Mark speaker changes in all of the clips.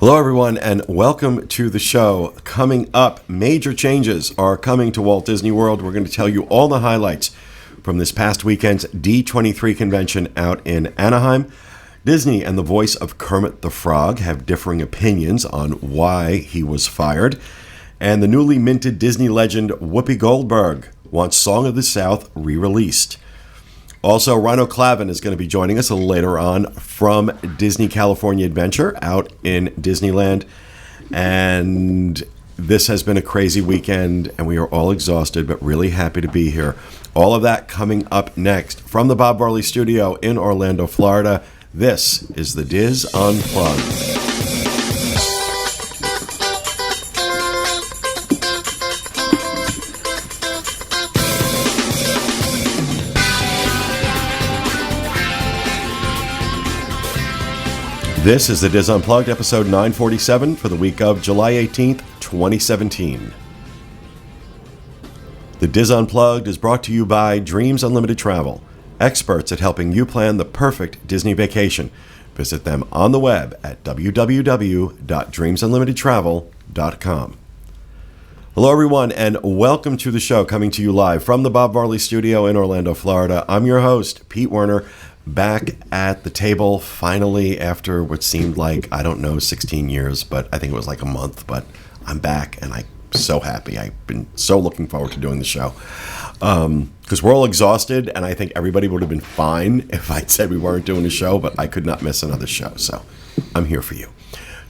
Speaker 1: Hello, everyone, and welcome to the show. Coming up, major changes are coming to Walt Disney World. We're going to tell you all the highlights from this past weekend's D23 convention out in Anaheim. Disney and the voice of Kermit the Frog have differing opinions on why he was fired. And the newly minted Disney legend Whoopi Goldberg wants Song of the South re-released. Also, Rhino Clavin is going to be joining us a little later on from Disney California Adventure out in Disneyland. And this has been a crazy weekend, and we are all exhausted, but really happy to be here. All of that coming up next. From the Bob Varley Studio in Orlando, Florida, this is the Diz Unplugged. This is the Diz Unplugged, episode 947 for the week of July 18th, 2017. The Diz Unplugged is brought to you by Dreams Unlimited Travel, experts at helping you plan the perfect Disney vacation. Visit them on the web at www.dreamsunlimitedtravel.com. Hello, everyone, and welcome to the show, coming to you live from the Bob Varley Studio in Orlando, Florida. I'm your host, Pete Werner. Back at the table, finally, after what seemed like, 16 years, but I think it was like a month, but I'm back, and I'm so happy. I've been so looking forward to doing the show, because we're all exhausted, and I think everybody would have been fine if I'd said we weren't doing a show, but I could not miss another show, so I'm here for you.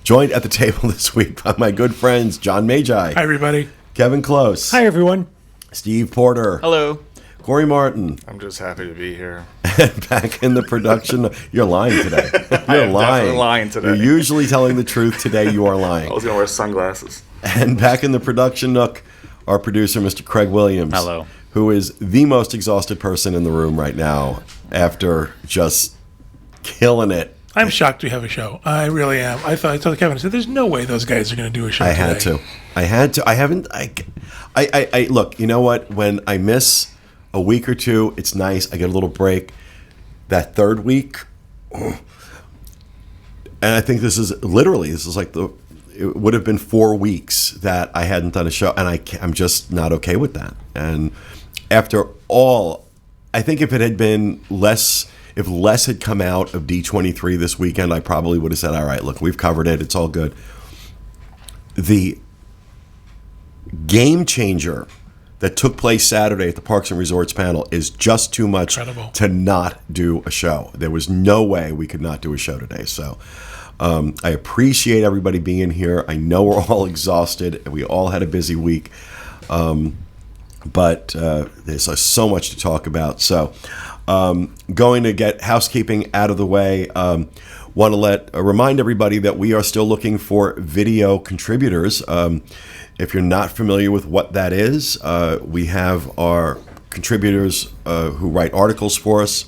Speaker 1: Joined at the table this week by my good friends, John Magi.
Speaker 2: Hi, everybody.
Speaker 1: Kevin Close.
Speaker 3: Hi, everyone.
Speaker 1: Steve Porter.
Speaker 4: Hello.
Speaker 1: Corey Martin.
Speaker 4: I'm just happy to be here.
Speaker 1: And back in the production, you're lying today. You're
Speaker 4: definitely lying today.
Speaker 1: You're usually telling the truth. Today you are lying.
Speaker 4: I was going to wear sunglasses.
Speaker 1: And back in the production nook, our producer, Mr. Craig Williams.
Speaker 3: Hello.
Speaker 1: Who is the most exhausted person in the room right now after just killing it.
Speaker 2: I'm shocked we have a show. I really am. I told Kevin, I said, there's no way those guys are going to do a show today.
Speaker 1: I had to. I haven't. I look, you know what? When I miss a week or two, it's nice. I get a little break. That third week, and I think this is like it would have been 4 weeks that I hadn't done a show, and I'm just not okay with that. And after all, I think if it had been less, if less had come out of D23 this weekend, I probably would have said, all right, look, we've covered it. It's all good. The game changer that took place Saturday at the Parks and Resorts panel is just too much to not do a show. There was no way we could not do a show today. So I appreciate everybody being here. I know we're all exhausted, and we all had a busy week. But there's so much to talk about. So going to get housekeeping out of the way. Want to remind everybody that we are still looking for video contributors. If you're not familiar with what that is, we have our contributors who write articles for us.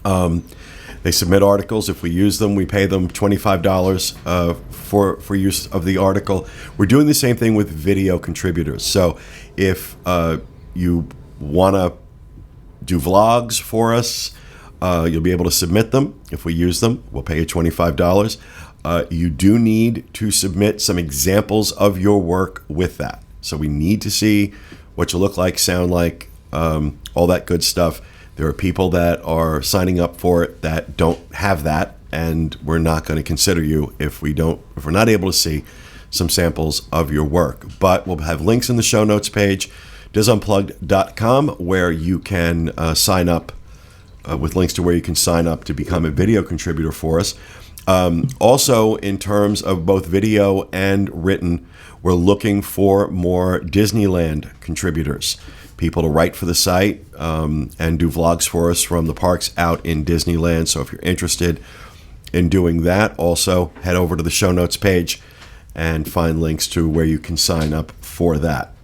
Speaker 1: They submit articles. If we use them, we pay them $25 for use of the article. We're doing the same thing with video contributors. So if you want to do vlogs for us, you'll be able to submit them. If we use them, we'll pay you $25. You do need to submit some examples of your work with that. So we need to see what you look like, sound like, all that good stuff. There are people that are signing up for it that don't have that, and we're not going to consider you if we're not able to see some samples of your work. But we'll have links in the show notes page, dizunplugged.com, where you can sign up with links to where you can sign up to become a video contributor for us. Also, in terms of both video and written, we're looking for more Disneyland contributors, people to write for the site and do vlogs for us from the parks out in Disneyland. So if you're interested in doing that, also head over to the show notes page and find links to where you can sign up for that.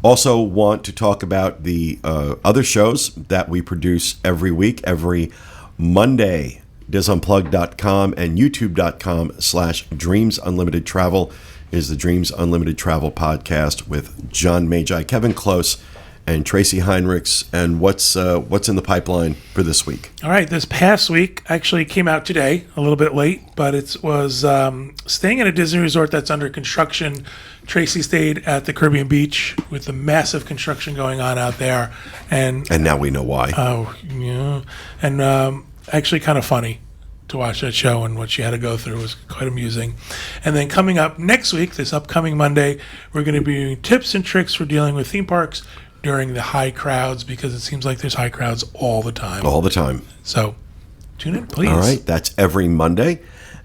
Speaker 1: Also want to talk about the other shows that we produce every week, every Monday. DizUnplugged.com and YouTube.com/Dreams Unlimited Travel is the Dreams Unlimited Travel podcast with John Magi, Kevin Close, and Tracy Heinrichs, and what's in the pipeline for this week?
Speaker 2: All right, this past week actually came out today, a little bit late, but it was staying at a Disney resort that's under construction. Tracy stayed at the Caribbean Beach with the massive construction going on out there, and
Speaker 1: now we know why.
Speaker 2: Oh, yeah, and actually kind of funny to watch that show, and what she had to go through was quite amusing. And then coming up next week, this upcoming Monday, we're going to be doing tips and tricks for dealing with theme parks during the high crowds, because it seems like there's high crowds all the time.
Speaker 1: All the time.
Speaker 2: So tune in, please.
Speaker 1: All right, that's every Monday.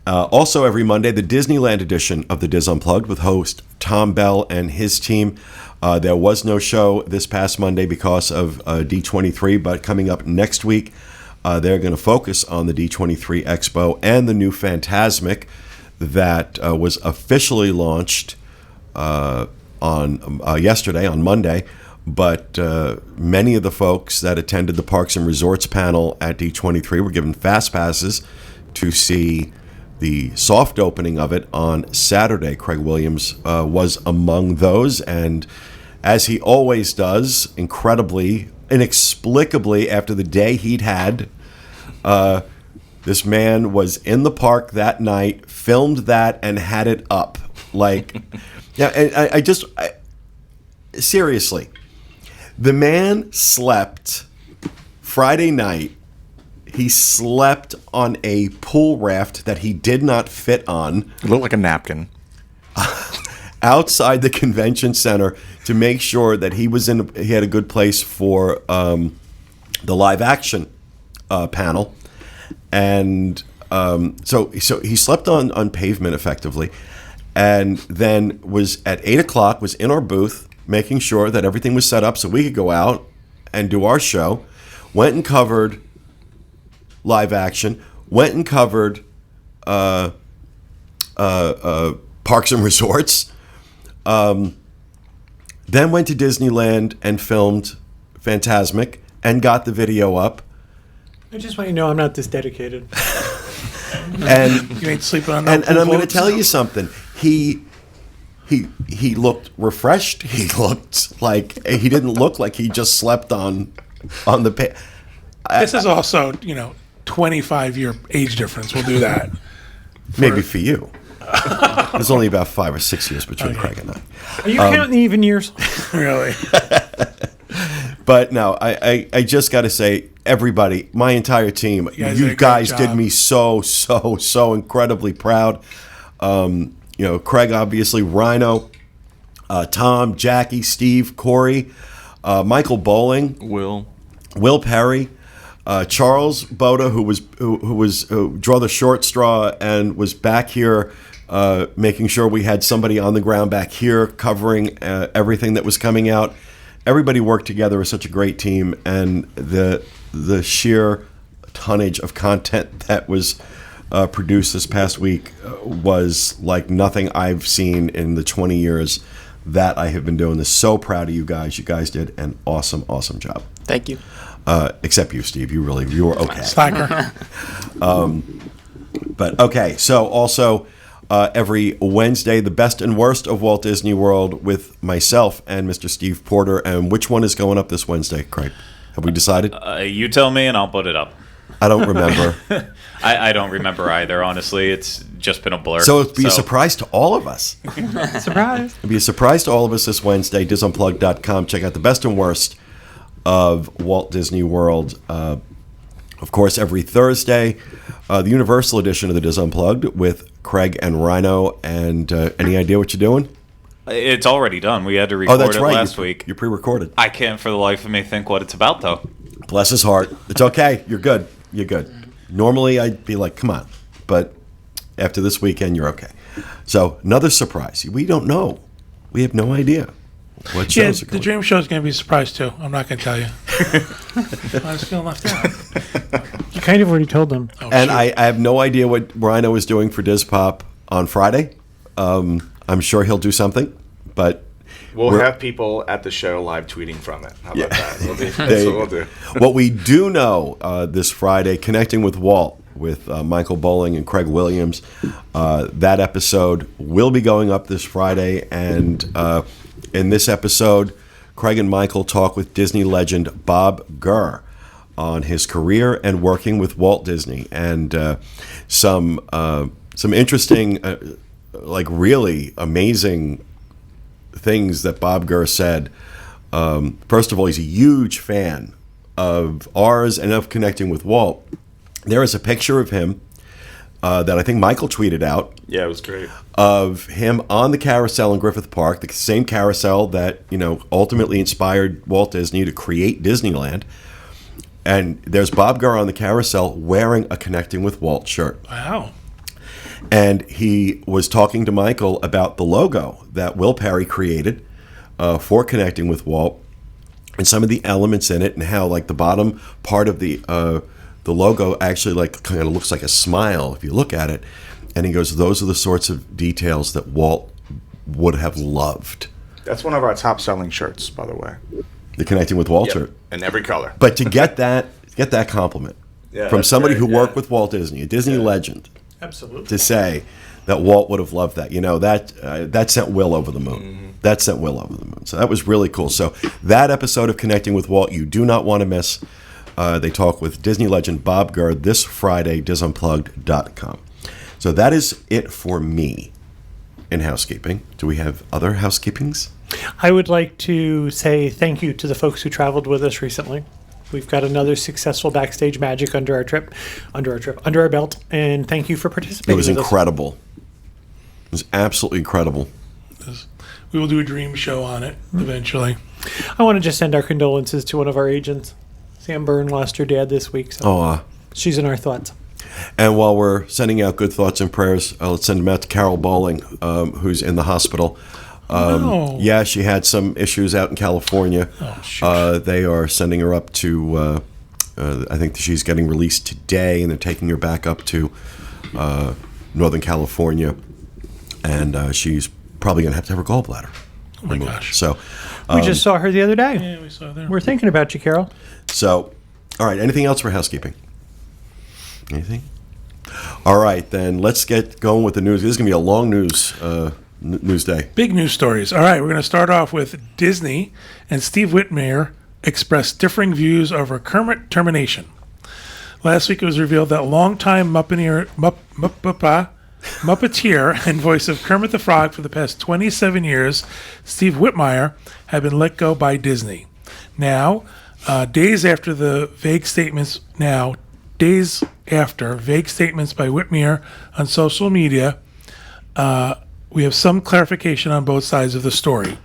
Speaker 1: Also every Monday, the Disneyland edition of the Diz Unplugged with host Tom Bell and his team. There was no show this past Monday because of D23, but coming up next week, they're going to focus on the D23 Expo and the new Fantasmic that was officially launched on yesterday, on Monday. But many of the folks that attended the Parks and Resorts panel at D23 were given fast passes to see the soft opening of it on Saturday. Craig Williams was among those, and as he always does, inexplicably, after the day he'd had, this man was in the park that night, filmed that, and had it up. Like, yeah, seriously. The man slept Friday night. He slept on a pool raft that he did not fit on.
Speaker 4: It looked like a napkin.
Speaker 1: Outside the convention center to make sure that he had a good place for the live action panel. And so he slept on pavement effectively, and then was at 8:00, was in our booth, making sure that everything was set up so we could go out and do our show. Went and covered live action. Went and covered Parks and Resorts. Then went to Disneyland and filmed Fantasmic and got the video up.
Speaker 3: I just want you to know I'm not this dedicated.
Speaker 1: And
Speaker 2: You ain't sleeping on
Speaker 1: and I'm going to tell you something. He looked refreshed. He looked like he didn't look like he just slept on the.
Speaker 2: This is also 25-year age difference. We'll do that.
Speaker 1: Maybe for you. There's only about 5 or 6 years between Craig and I.
Speaker 3: Are you counting the even years?
Speaker 2: Really.
Speaker 1: But no, I just got to say, everybody, my entire team,
Speaker 2: did a
Speaker 1: you
Speaker 2: great
Speaker 1: guys did
Speaker 2: job.
Speaker 1: me so incredibly proud. Craig, obviously, Rhino, Tom, Jackie, Steve, Corey, Michael Bowling, Will Perry, Charles Boda, who drew the short straw and was back here, making sure we had somebody on the ground back here covering everything that was coming out. Everybody worked together as such a great team, and the sheer tonnage of content that was produced this past week was like nothing I've seen in the 20 years that I have been doing this. So proud of you guys. You guys did an awesome job.
Speaker 3: Thank you.
Speaker 1: Except you, Steve. You were okay.
Speaker 2: Slacker.
Speaker 1: But okay, so also every Wednesday, the best and worst of Walt Disney World with myself and Mr. Steve Porter. And which one is going up this Wednesday, Craig? Have we decided?
Speaker 5: You tell me and I'll put it up.
Speaker 1: I don't remember.
Speaker 5: I don't remember either, honestly. It's just been a blur.
Speaker 1: So it'd be a surprise to all of us.
Speaker 3: Surprise.
Speaker 1: It'd be a surprise to all of us this Wednesday. DisUnplugged.com. Check out the best and worst of Walt Disney World. Of course, every Thursday, the Universal edition of the Diz Unplugged with Craig and Rhino. And any idea what you're doing?
Speaker 5: It's already done. We had to record
Speaker 1: that's
Speaker 5: it
Speaker 1: right.
Speaker 5: last week.
Speaker 1: You pre-recorded.
Speaker 5: I can't for the life of me think what it's about, though.
Speaker 1: Bless his heart. It's okay. You're good. You're good. Normally, I'd be like, come on. But after this weekend, you're okay. So, another surprise. We don't know. We have no idea what
Speaker 2: Yeah,
Speaker 1: shows are
Speaker 2: the
Speaker 1: coming.
Speaker 2: Dream Show is going to be a surprise, too. I'm not going to tell you. I was feeling left out.
Speaker 3: You kind of already told them.
Speaker 2: Oh,
Speaker 1: And
Speaker 2: shoot.
Speaker 1: I have no idea what Rhino is doing for Diz Pop on Friday. I'm sure he'll do something, but
Speaker 4: We'll have people at the show live tweeting from it. How about that? That's what we'll do.
Speaker 1: what we do know this Friday, connecting with Walt, with Michael Bowling and Craig Williams, that episode will be going up this Friday. And in this episode, Craig and Michael talk with Disney legend Bob Gurr on his career and working with Walt Disney, and some interesting, like really amazing things that Bob Gurr said. First of all, he's a huge fan of ours and of connecting with Walt. There is a picture of him that I think Michael tweeted out.
Speaker 4: Yeah, it was great.
Speaker 1: Of him on the carousel in Griffith Park, the same carousel that, ultimately inspired Walt Disney to create Disneyland. And there's Bob Gurr on the carousel wearing a Connecting with Walt shirt.
Speaker 2: Wow.
Speaker 1: And he was talking to Michael about the logo that Will Perry created for Connecting with Walt, and some of the elements in it, and how like the bottom part of the logo actually like kind of looks like a smile if you look at it. And he goes, those are the sorts of details that Walt would have loved.
Speaker 4: That's one of our top selling shirts, by the way.
Speaker 1: The Connecting with Walt shirt.
Speaker 4: In every color.
Speaker 1: But to get that compliment from somebody who worked with Walt Disney, a Disney legend,
Speaker 3: Absolutely.
Speaker 1: to say that Walt would have loved that, that sent Will over the moon.
Speaker 4: Mm-hmm.
Speaker 1: That sent Will over the moon. So that was really cool. So that episode of Connecting with Walt, you do not want to miss. They talk with Disney legend Bob Gurr this Friday, disunplugged.com. So that is it for me in housekeeping. Do we have other housekeepings?
Speaker 3: I would like to say thank you to the folks who traveled with us recently. We've got another successful Backstage Magic under our belt, and thank you for participating.
Speaker 1: It was
Speaker 3: with us.
Speaker 1: incredible. It was absolutely incredible.
Speaker 2: We will do a dream show on it eventually.
Speaker 3: I want to just send our condolences to one of our agents. Sam Byrne lost her dad this week, so she's in our thoughts.
Speaker 1: And while we're sending out good thoughts and prayers, let's send them out to Carol Bowling, who's in the hospital.
Speaker 2: No.
Speaker 1: Yeah, she had some issues out in California.
Speaker 2: Oh, shoot.
Speaker 1: They are sending her up to, I think she's getting released today, and they're taking her back up to Northern California. And she's probably going to have her gallbladder removed.
Speaker 2: Gosh.
Speaker 1: So
Speaker 3: We just saw her the other day.
Speaker 2: Yeah, we saw there.
Speaker 3: We're thinking about you, Carol.
Speaker 1: So, all right, anything else for housekeeping? Anything? All right, then let's get going with the news. This is going to be a long news day.
Speaker 2: Big news stories. All right, we're going to start off with Disney and Steve Whitmire expressed differing views over Kermit Termination. Last week it was revealed that longtime Muppeteer and voice of Kermit the Frog for the past 27 years, Steve Whitmire, had been let go by Disney. Now, days after vague statements by Whitmire on social media, we have some clarification on both sides of the story.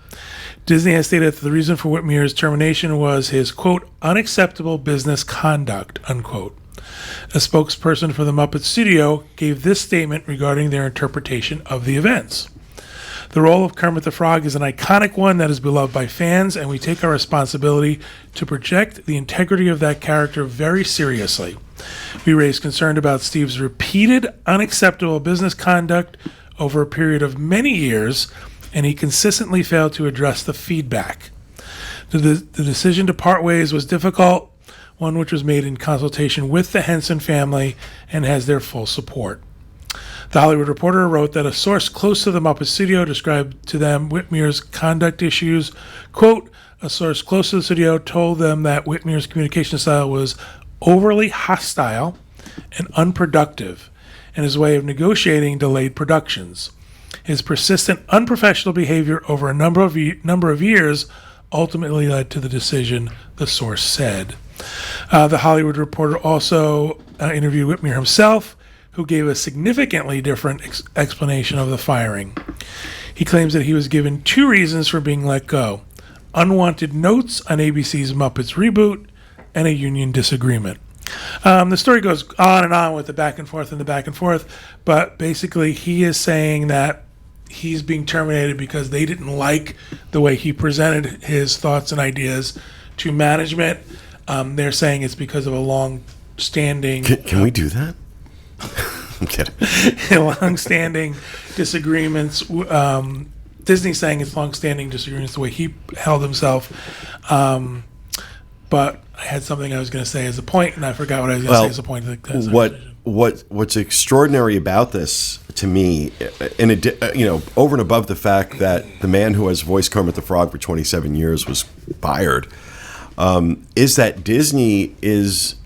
Speaker 2: Disney has stated that the reason for Whitmire's termination was his, quote, unacceptable business conduct, unquote. A spokesperson for the Muppet Studio gave this statement regarding their interpretation of the events. The role of Kermit the Frog is an iconic one that is beloved by fans, and we take our responsibility to project the integrity of that character very seriously. We raised concern about Steve's repeated unacceptable business conduct over a period of many years, and he consistently failed to address the feedback. The decision to part ways was difficult, one which was made in consultation with the Henson family and has their full support. The Hollywood Reporter wrote that a source close to the Muppet Studio described to them Whitmire's conduct issues. Quote, a source close to the studio told them that Whitmire's communication style was overly hostile and unproductive, and his way of negotiating delayed productions. His persistent unprofessional behavior over a number of years ultimately led to the decision, the source said. The Hollywood Reporter also interviewed Whitmire himself, who gave a significantly different explanation of the firing. He claims that he was given two reasons for being let go: unwanted notes on ABC's Muppets reboot and a union disagreement. The story goes on and on with the back and forth, but basically he is saying that he's being terminated because they didn't like the way he presented his thoughts and ideas to management. They're saying it's because of a long-standing...
Speaker 1: Can we do that? I'm kidding.
Speaker 2: long-standing disagreements. Disney's saying it's long-standing disagreements the way he held himself. But I had something I was going to say as a point, and I forgot what I was going to say as a point.
Speaker 1: What's extraordinary about this, to me, over and above the fact that the man who has voiced Kermit the Frog for 27 years was fired, is that Disney is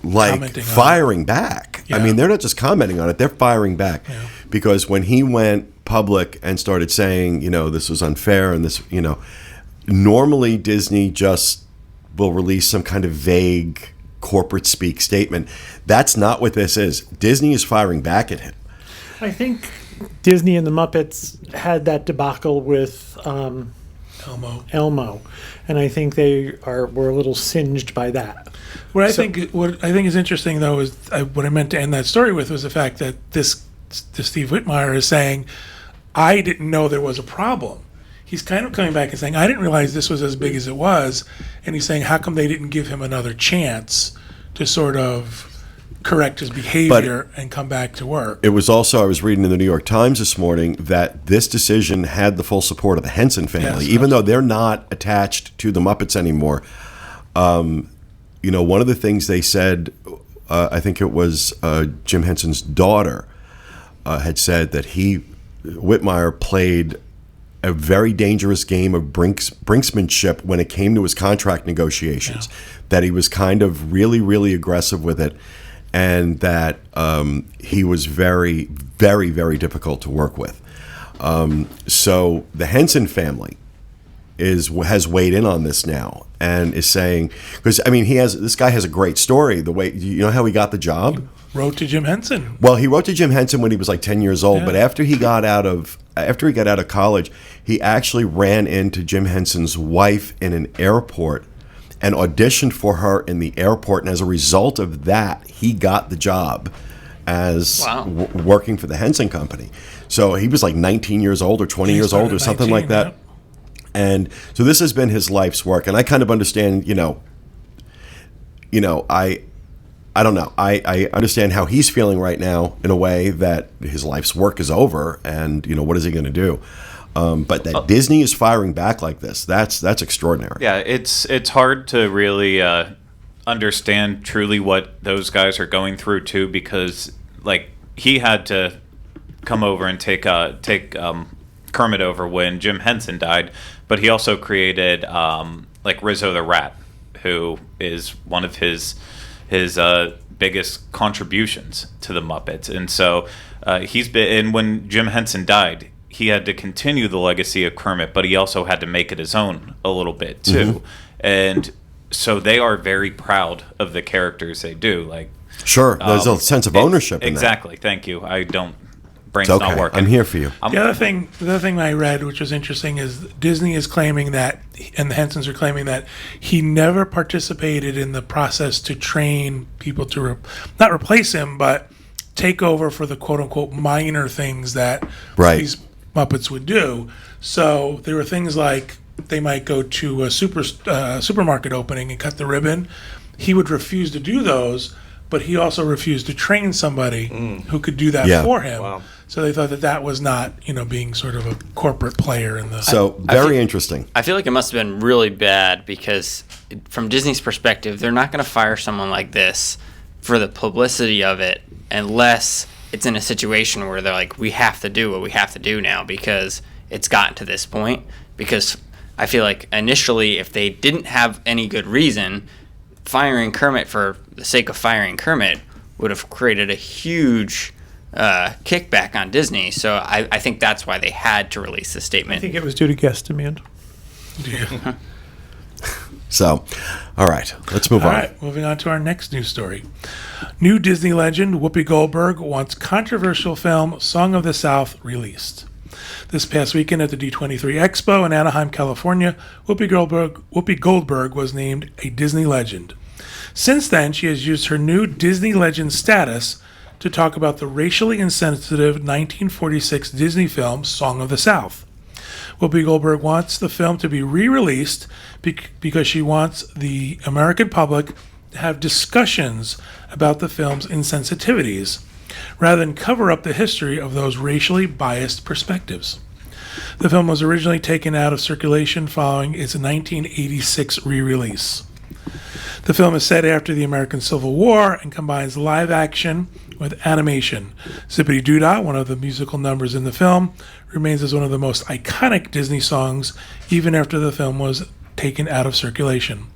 Speaker 1: like
Speaker 2: Commenting on
Speaker 1: firing back. I
Speaker 2: Yeah.
Speaker 1: mean, they're not just commenting on it; they're firing back because when he went public and started saying, this was unfair and this, normally Disney just will release some kind of vague corporate speak statement. That's not what this is. Disney is firing back at him.
Speaker 3: I think Disney and the Muppets had that debacle with Elmo, and I think were a little singed by that.
Speaker 2: What I think is interesting though is what I meant to end that story with was the fact that this Steve Whitmire is saying, I didn't know there was a problem. He's kind of coming back and saying, I didn't realize this was as big as it was. And he's saying, how come they didn't give him another chance to sort of correct his behavior and come back to work?
Speaker 1: It was also, I was reading in the New York Times this morning that this decision had the full support of the Henson family, even though they're not attached to the Muppets anymore. One of the things they said, I think it was Jim Henson's daughter, had said that Whitmire played a very dangerous game of brinksmanship when it came to his contract negotiations, that he was kind of really, really aggressive with it, and that he was very, very, very difficult to work with. So the Henson family has weighed in on this now and is saying, because this guy has a great story. The way, how he got the job?
Speaker 2: Wrote to Jim Henson.
Speaker 1: Well, he wrote to Jim Henson when he was like 10 years old, but after he got out of college, he actually ran into Jim Henson's wife in an airport and auditioned for her in the airport, and as a result of that, he got the job as working for the Henson Company. So he was like 19 years old or 20 years old or something like that. And so this has been his life's work, and I kind of understand, I don't know. I understand how he's feeling right now in a way that his life's work is over, and what is he going to do? But that Disney is firing back like this, that's extraordinary.
Speaker 5: Yeah, it's hard to really understand truly what those guys are going through too, because like he had to come over and take Kermit over when Jim Henson died, but he also created like Rizzo the Rat, who is one of his biggest contributions to the Muppets. And so and when Jim Henson died, he had to continue the legacy of Kermit, but he also had to make it his own a little bit too. Mm-hmm. And so they are very proud of the characters they do. Like,
Speaker 1: sure, there's a sense of ownership in
Speaker 5: exactly.
Speaker 1: that.
Speaker 5: Thank you. Brain's
Speaker 1: it's okay.
Speaker 5: not working.
Speaker 1: I'm here for you.
Speaker 2: The other thing I read, which was interesting, is Disney is claiming that, and the Hensons are claiming that he never participated in the process to train people to not replace him, but take over for the quote unquote minor things that these Muppets would do. So there were things like they might go to a supermarket opening and cut the ribbon. He would refuse to do those, but he also refused to train somebody who could do that for him. Wow. So they thought that was not, being sort of a corporate player in the.
Speaker 1: So very interesting.
Speaker 6: I feel like it must have been really bad because, from Disney's perspective, they're not going to fire someone like this for the publicity of it unless it's in a situation where they're like, we have to do what we have to do now because it's gotten to this point. Because I feel like initially, if they didn't have any good reason, firing Kermit for the sake of firing Kermit would have created a huge kickback on Disney. So I think that's why they had to release the statement.
Speaker 3: I think it was due to guest demand.
Speaker 2: Yeah.
Speaker 1: So, all right, let's move on.
Speaker 2: All right, moving on to our next news story. New Disney legend Whoopi Goldberg wants controversial film Song of the South released. This past weekend at the D23 Expo in Anaheim, California, Whoopi Goldberg was named a Disney legend. Since then, she has used her new Disney legend status to talk about the racially insensitive 1946 Disney film Song of the South. Whoopi Goldberg wants the film to be re-released because she wants the American public to have discussions about the film's insensitivities, rather than cover up the history of those racially biased perspectives. The film was originally taken out of circulation following its 1986 re-release. The film is set after the American Civil War and combines live action with animation. Zippity Doo Dah, one of the musical numbers in the film, remains as one of the most iconic Disney songs even after the film was taken out of circulation.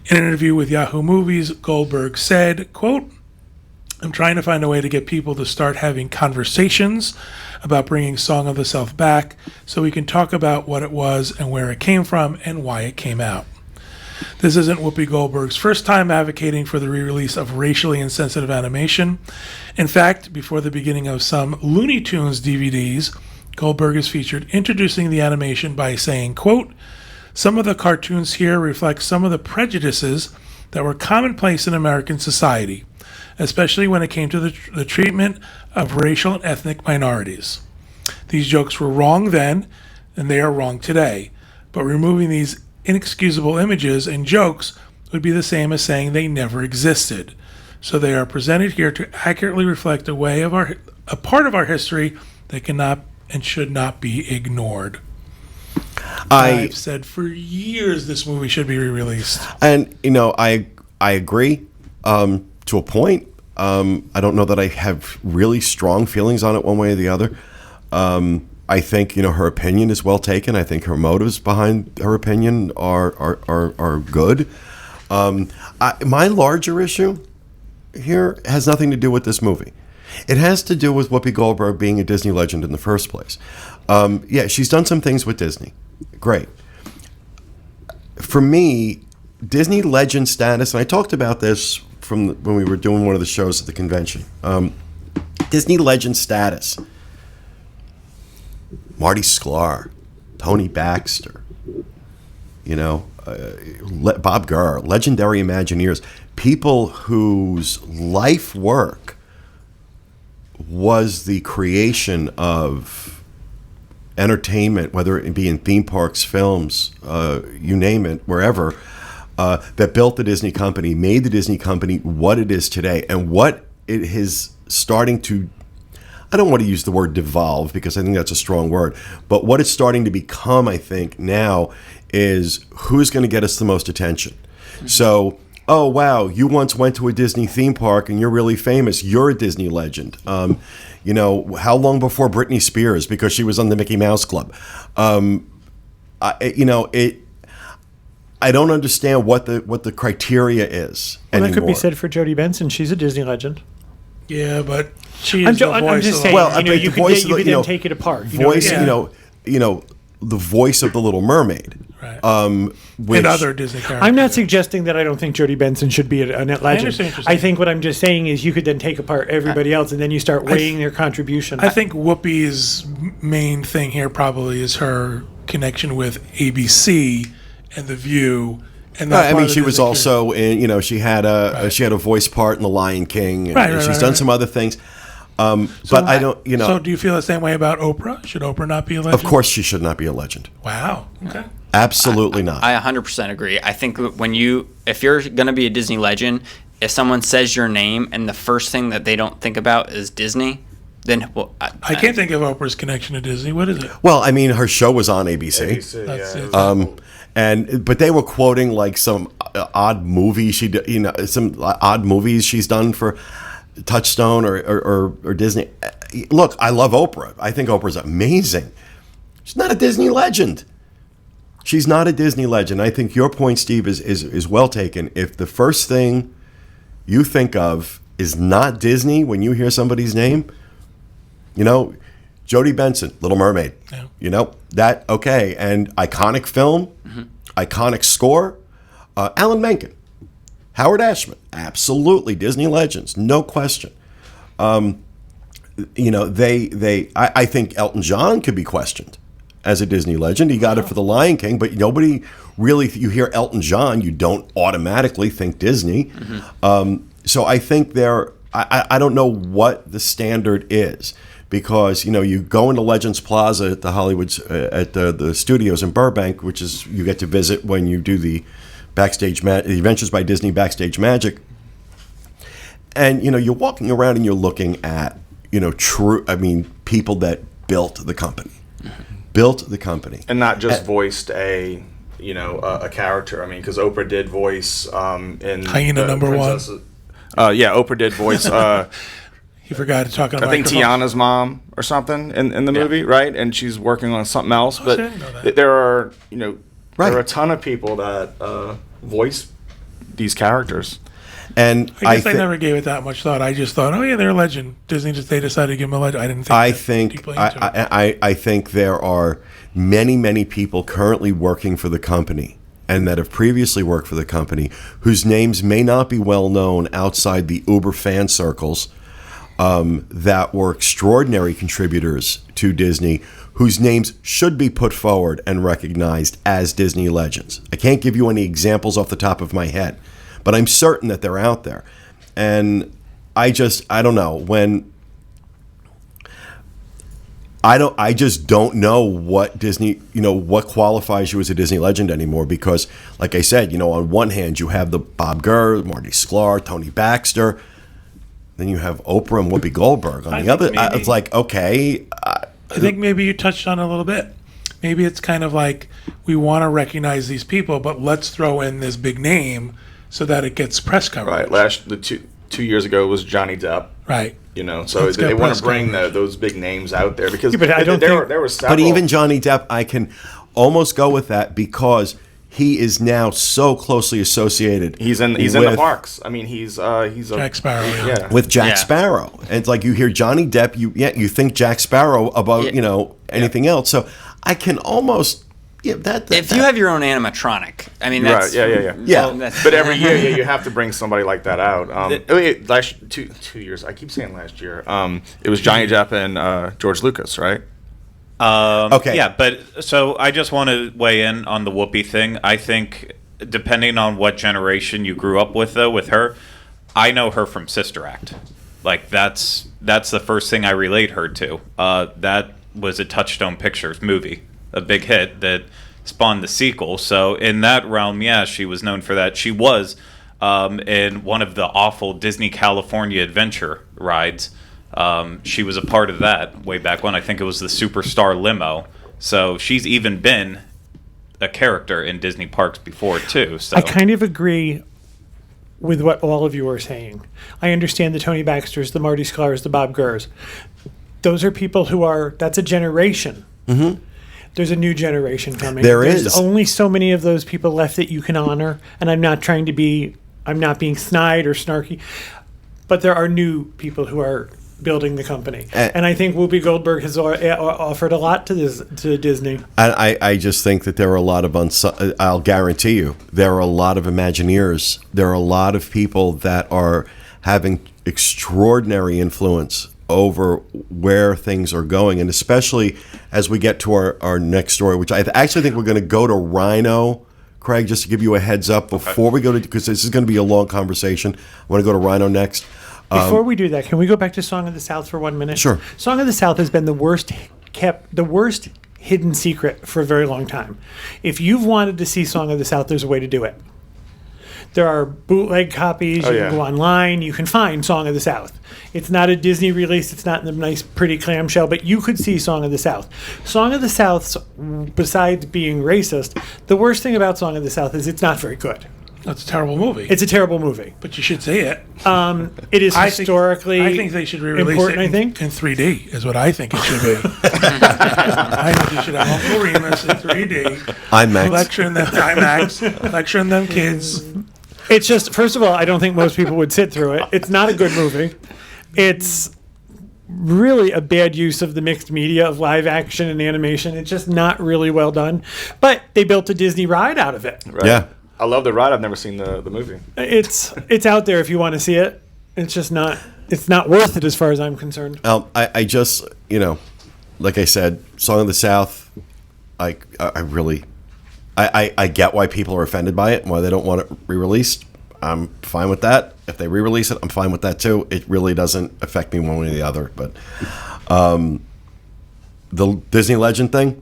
Speaker 2: In an interview with Yahoo Movies, Goldberg said, quote, "I'm trying to find a way to get people to start having conversations about bringing Song of the South back so we can talk about what it was and where it came from and why it came out." This isn't Whoopi Goldberg's first time advocating for the re-release of racially insensitive animation. In fact, before the beginning of some Looney Tunes DVDs, Goldberg is featured introducing the animation by saying, quote, "Some of the cartoons here reflect some of the prejudices that were commonplace in American society, especially when it came to the treatment of racial and ethnic minorities. These jokes were wrong then, and they are wrong today, but removing these inexcusable images and jokes would be the same as saying they never existed. So they are presented here to accurately reflect a part of our history that cannot and should not be ignored." I've said for years this movie should be re-released.
Speaker 1: And, I agree to a point. I don't know that I have really strong feelings on it one way or the other. I think, her opinion is well taken. I think her motives behind her opinion are good. My larger issue here has nothing to do with this movie. It has to do with Whoopi Goldberg being a Disney legend in the first place. Yeah, she's done some things with Disney. Great. For me, Disney legend status, and I talked about this from when we were doing one of the shows at the convention. Disney legend status. Marty Sklar, Tony Baxter, Bob Gurr, legendary Imagineers, people whose life work was the creation of entertainment, whether it be in theme parks, films, you name it, wherever, that built the Disney company, made the Disney company what it is today, and what it is starting to, I don't want to use the word devolve because I think that's a strong word, but what it's starting to become, I think, now is who's going to get us the most attention. Mm-hmm. So, oh, wow, you once went to a Disney theme park and you're really famous. You're a Disney legend. How long before Britney Spears because she was on the Mickey Mouse Club? I don't understand what the criteria is
Speaker 3: Well,
Speaker 1: anymore.
Speaker 3: that could be said for Jodie Benson. She's a Disney legend.
Speaker 2: Yeah, but she is the voice
Speaker 3: I'm just
Speaker 2: of
Speaker 3: saying,
Speaker 1: Well,
Speaker 3: you
Speaker 1: the voice
Speaker 3: could
Speaker 1: of the,
Speaker 3: then take it apart.
Speaker 1: voice,
Speaker 2: Yeah.
Speaker 1: the voice of the Little Mermaid.
Speaker 2: Right.
Speaker 1: Which,
Speaker 2: and other Disney characters.
Speaker 3: I'm not suggesting that I don't think Jodie Benson should be a net legend.
Speaker 2: understand what you're saying.
Speaker 3: I think what I'm just saying is you could then take apart everybody else and then you start weighing their contribution.
Speaker 2: I think Whoopi's main thing here probably is her connection with ABC and The View. And that
Speaker 1: I
Speaker 2: part
Speaker 1: mean,
Speaker 2: of
Speaker 1: she
Speaker 2: the
Speaker 1: was
Speaker 2: Disney
Speaker 1: also in. She had a voice part in The Lion King, and she's done some other things. But I don't.
Speaker 2: So, do you feel the same way about Oprah? Should Oprah not be a legend?
Speaker 1: Of course, she should not be a legend.
Speaker 2: Wow. Okay.
Speaker 1: Absolutely not.
Speaker 6: I 100% agree. I think if you're going to be a Disney legend, if someone says your name and the first thing that they don't think about is Disney, then
Speaker 2: I can't think of Oprah's connection to Disney. What is it?
Speaker 1: Well, I mean, her show was on ABC.
Speaker 2: That's it.
Speaker 1: But they were quoting like some odd movie some odd movies she's done for Touchstone or Disney. Look, I love Oprah. I think Oprah's amazing. She's not a Disney legend. She's not a Disney legend. I think your point, Steve, is well taken. If the first thing you think of is not Disney when you hear somebody's name, Jodie Benson, Little Mermaid. Yeah. That, okay. And iconic film, iconic score. Alan Menken, Howard Ashman, absolutely Disney legends, no question. I think Elton John could be questioned as a Disney legend. He got it for The Lion King, but nobody really, you hear Elton John, you don't automatically think Disney. Mm-hmm. So I think I don't know what the standard is. Because you go into Legends Plaza at the at the studios in Burbank, which is you get to visit when you do the Backstage the Adventures by Disney Backstage Magic, and you're walking around and you're looking at people that built the company, and not just voiced a
Speaker 4: a character. I mean, because Oprah did voice in
Speaker 2: Hyena number one.
Speaker 4: Oprah did voice.
Speaker 2: He forgot to talk on
Speaker 4: I think
Speaker 2: microphones.
Speaker 4: Tiana's mom or something in the movie, right? And she's working on something else. But
Speaker 2: I didn't know that.
Speaker 4: there are there
Speaker 1: Right.
Speaker 4: are a ton of people that voice these characters.
Speaker 1: And
Speaker 2: I guess I never gave it that much thought. I just thought, oh yeah, they're a legend. Disney they decided to give them a legend. I didn't think. Deeply into it.
Speaker 1: I think there are many people currently working for the company and that have previously worked for the company whose names may not be well known outside the uber fan circles, that were extraordinary contributors to Disney, whose names should be put forward and recognized as Disney legends. I can't give you any examples off the top of my head, but I'm certain that they're out there. And I don't know when. I just don't know what Disney, what qualifies you as a Disney legend anymore, because like I said, on one hand you have the Bob Gurr, Marty Sklar, Tony Baxter, then you have Oprah and Whoopi Goldberg. On the other, it's like, okay.
Speaker 2: I think maybe you touched on it a little bit. Maybe it's kind of like we want to recognize these people, but let's throw in this big name so that it gets press coverage.
Speaker 4: Right. Two years ago was Johnny Depp.
Speaker 2: Right.
Speaker 4: So
Speaker 2: Let's
Speaker 4: they
Speaker 2: get
Speaker 4: want
Speaker 2: press
Speaker 4: to bring
Speaker 2: coverage.
Speaker 4: those big names out there because
Speaker 3: but I don't think-
Speaker 4: there were several.
Speaker 1: But even Johnny Depp, I can almost go with that because he is now so closely associated.
Speaker 4: He's in the parks. I mean, he's
Speaker 2: Jack Sparrow.
Speaker 4: yeah.
Speaker 1: with Jack
Speaker 6: Yeah.
Speaker 1: Sparrow. And it's like you hear Johnny Depp, you think Jack Sparrow above, anything else. So I can almost
Speaker 6: If you have your own animatronic, I mean, that's
Speaker 4: Yeah.
Speaker 1: Yeah.
Speaker 6: that's-
Speaker 4: But every year, you have to bring somebody like that out. Last 2 years, I keep saying last year. It was Johnny Depp and George Lucas, right?
Speaker 1: Okay.
Speaker 5: Yeah, but so I just want to weigh in on the Whoopi thing. I think depending on what generation you grew up with, though, with her, I know her from Sister Act. Like that's the first thing I relate her to. That was a Touchstone Pictures movie, a big hit that spawned the sequel. So in that realm, yeah, she was known for that. She was in one of the awful Disney California Adventure rides. She was a part of that way back when. I think it was the Superstar Limo. So she's even been a character in Disney parks before too. So
Speaker 3: I kind of agree with what all of you are saying. I understand the Tony Baxters, the Marty Sklar's, the Bob Gurrs. Those are people that's a generation. Mm-hmm. There's a new generation coming. There's only so many of those people left that you can honor. And I'm not being snide or snarky, but there are new people who are building the company. And I think Whoopi Goldberg has offered a lot to Disney.
Speaker 1: And I just think that there are a lot of I'll guarantee you, there are a lot of Imagineers. There are a lot of people that are having extraordinary influence over where things are going. And especially as we get to our next story, which I actually think we're going to go to Rhino, Craig, just to give you a heads up before we go to, because this is going to be a long conversation. I want to go to Rhino next.
Speaker 3: Before we do that, can we go back to Song of the South for 1 minute?
Speaker 1: Sure.
Speaker 3: Song of the South has been the worst hidden secret for a very long time. If you've wanted to see Song of the South, there's a way to do it. There are bootleg copies. You can go online. You can find Song of the South. It's not a Disney release. It's not in the nice, pretty clamshell, but you could see Song of the South. Song of the South, besides being racist, the worst thing about Song of the South is it's not very good.
Speaker 2: That's a terrible movie.
Speaker 3: It's a terrible movie.
Speaker 2: But you should see it.
Speaker 3: It is historically
Speaker 2: I think they should re-release
Speaker 3: important,
Speaker 2: it
Speaker 3: I think.
Speaker 2: in 3D is what I think it should be. I think you should have Uncle Remus in 3D.
Speaker 1: IMAX.
Speaker 2: Lecturing them kids.
Speaker 3: It's just, first of all, I don't think most people would sit through it. It's not a good movie. It's really a bad use of the mixed media of live action and animation. It's just not really well done. But they built a Disney ride out of it.
Speaker 4: Right.
Speaker 1: Yeah.
Speaker 4: I love the ride. I've never seen the movie.
Speaker 3: It's out there if you want to see it. It's just not. It's not worth it as far as I'm concerned.
Speaker 1: I just, like I said, Song of the South, I really get why people are offended by it and why they don't want it re-released. I'm fine with that. If they re-release it, I'm fine with that too. It really doesn't affect me one way or the other. But the Disney Legend thing,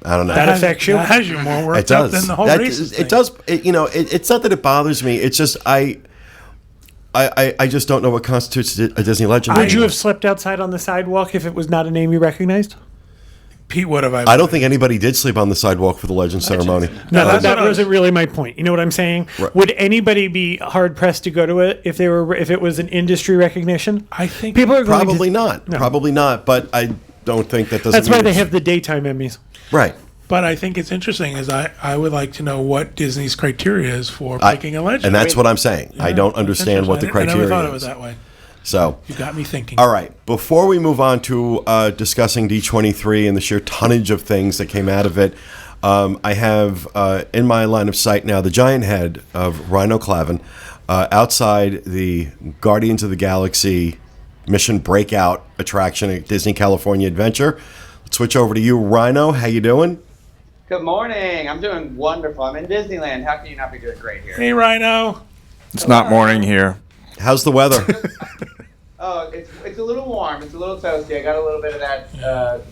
Speaker 1: I don't know.
Speaker 3: That affects you?
Speaker 2: That has you more
Speaker 1: It
Speaker 2: worked up
Speaker 1: does.
Speaker 2: than the whole racist thing.
Speaker 1: It does. It's not that it bothers me. It's just I just don't know what constitutes a Disney legend.
Speaker 3: Would you
Speaker 1: anymore.
Speaker 3: have slept outside on the sidewalk if it was not a name you recognized?
Speaker 2: Pete would have.
Speaker 1: I don't think anybody did sleep on the sidewalk for the Legend ceremony.
Speaker 3: No,
Speaker 2: that's
Speaker 3: that
Speaker 2: what I was-
Speaker 3: wasn't really my point. You know what I'm saying?
Speaker 1: Right.
Speaker 3: Would anybody be hard pressed to go to it if it was an industry recognition?
Speaker 2: I think
Speaker 3: People are going
Speaker 1: Probably
Speaker 3: to,
Speaker 1: not.
Speaker 3: No.
Speaker 1: Probably not. But I don't think that doesn't.
Speaker 3: That's why
Speaker 1: mean
Speaker 3: they
Speaker 1: it's-
Speaker 3: have the daytime Emmys.
Speaker 1: Right.
Speaker 2: But I think it's interesting is I would like to know what Disney's criteria is for picking a legend.
Speaker 1: And that's what I'm saying. I don't understand what the
Speaker 2: I
Speaker 1: criteria
Speaker 2: never thought
Speaker 1: is.
Speaker 2: it was that way.
Speaker 1: So,
Speaker 2: You got me thinking.
Speaker 1: all right. Before we move on to discussing D23 and the sheer tonnage of things that came out of it, I have in my line of sight now the giant head of Rhino Clavin outside the Guardians of the Galaxy Mission Breakout attraction at Disney California Adventure. Let's switch over to you, Rhino. How you doing?
Speaker 7: Good morning. I'm doing wonderful. I'm in Disneyland. How can you not be doing great here?
Speaker 2: Hey, Rhino.
Speaker 4: It's not morning here.
Speaker 1: How's the weather?
Speaker 7: Oh, it's a little warm. It's a little toasty. I got a little bit of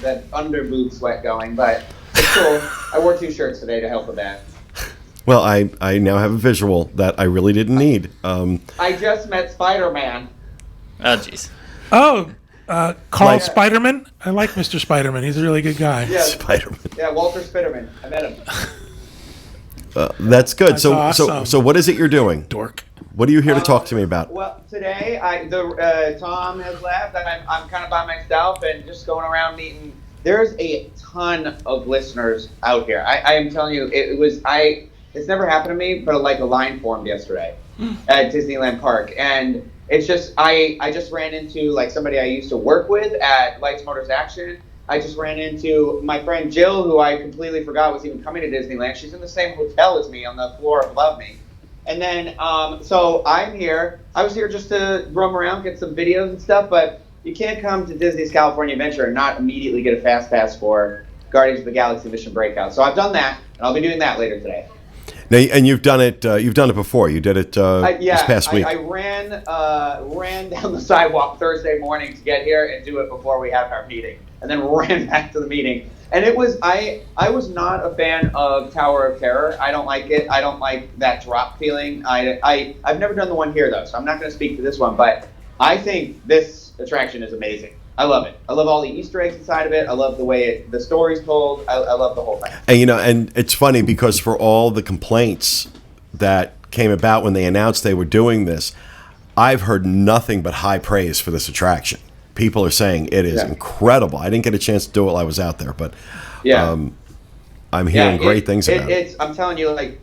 Speaker 7: that under boob sweat going, but it's cool. I wore 2 shirts today to help with that.
Speaker 1: Well, I now have a visual that I really didn't need.
Speaker 7: I just met SpiderMan.
Speaker 6: Oh, jeez.
Speaker 2: Oh, Carl
Speaker 1: Like-
Speaker 2: Spiderman. I like Mr. Spiderman. He's a really good guy.
Speaker 7: Yeah,
Speaker 1: Spider-Man.
Speaker 7: yeah, Walter Spiderman. I met him.
Speaker 1: That's good.
Speaker 2: That's
Speaker 1: so
Speaker 2: awesome.
Speaker 1: what is it you're doing?
Speaker 2: Dork.
Speaker 1: What are you here to talk to me about?
Speaker 7: Well, today Tom has left, and I'm kind of by myself and just going around meeting. There's a ton of listeners out here. I am telling you, it's never happened to me, but like a line formed yesterday at Disneyland Park, and it's just I just ran into like somebody I used to work with at Lights Motors Action. I just ran into my friend Jill, who I completely forgot was even coming to Disneyland. She's in the same hotel as me on the floor above me. And then, so I'm here. I was here just to roam around, get some videos and stuff, but you can't come to Disney's California Adventure and not immediately get a fast pass for Guardians of the Galaxy Mission Breakout. So I've done that, and I'll be doing that later today.
Speaker 1: Now, and you've done it. You've done it before. You did it this past week.
Speaker 7: I ran down the sidewalk Thursday morning to get here and do it before we had our meeting, and then ran back to the meeting. And it was I was not a fan of Tower of Terror. I don't like it. I don't like that drop feeling. I've never done the one here though, so I'm not going to speak to this one. But I think this attraction is amazing. I love it. I love all the Easter eggs inside of it. I love the way the story's told. I love the whole thing.
Speaker 1: And and it's funny because for all the complaints that came about when they announced they were doing this, I've heard nothing but high praise for this attraction. People are saying it is incredible. I didn't get a chance to do it while I was out there, but I'm hearing great things about it.
Speaker 7: I'm telling you, like,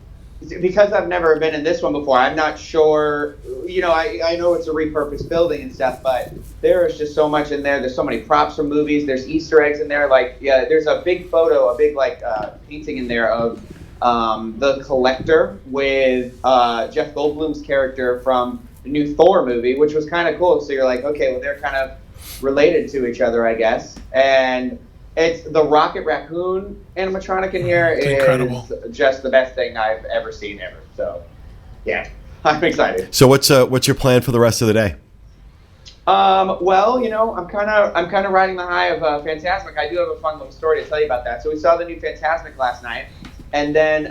Speaker 7: because I've never been in this one before, I'm not sure. I know it's a repurposed building and stuff, but there is just so much in there. There's so many props from movies. There's Easter eggs in there. Like, there's a big photo, a big painting in there of the Collector with Jeff Goldblum's character from the new Thor movie, which was kind of cool. So you're like, okay, well, they're kind of related to each other, I guess. And it's the Rocket Raccoon animatronic in here is
Speaker 2: incredible.
Speaker 7: Just the best thing I've ever seen ever. So, yeah, I'm excited.
Speaker 1: So what's your plan for the rest of the day?
Speaker 7: Well, I'm kind of riding the high of Fantasmic. I do have a fun little story to tell you about that. So we saw the new Fantasmic last night, and then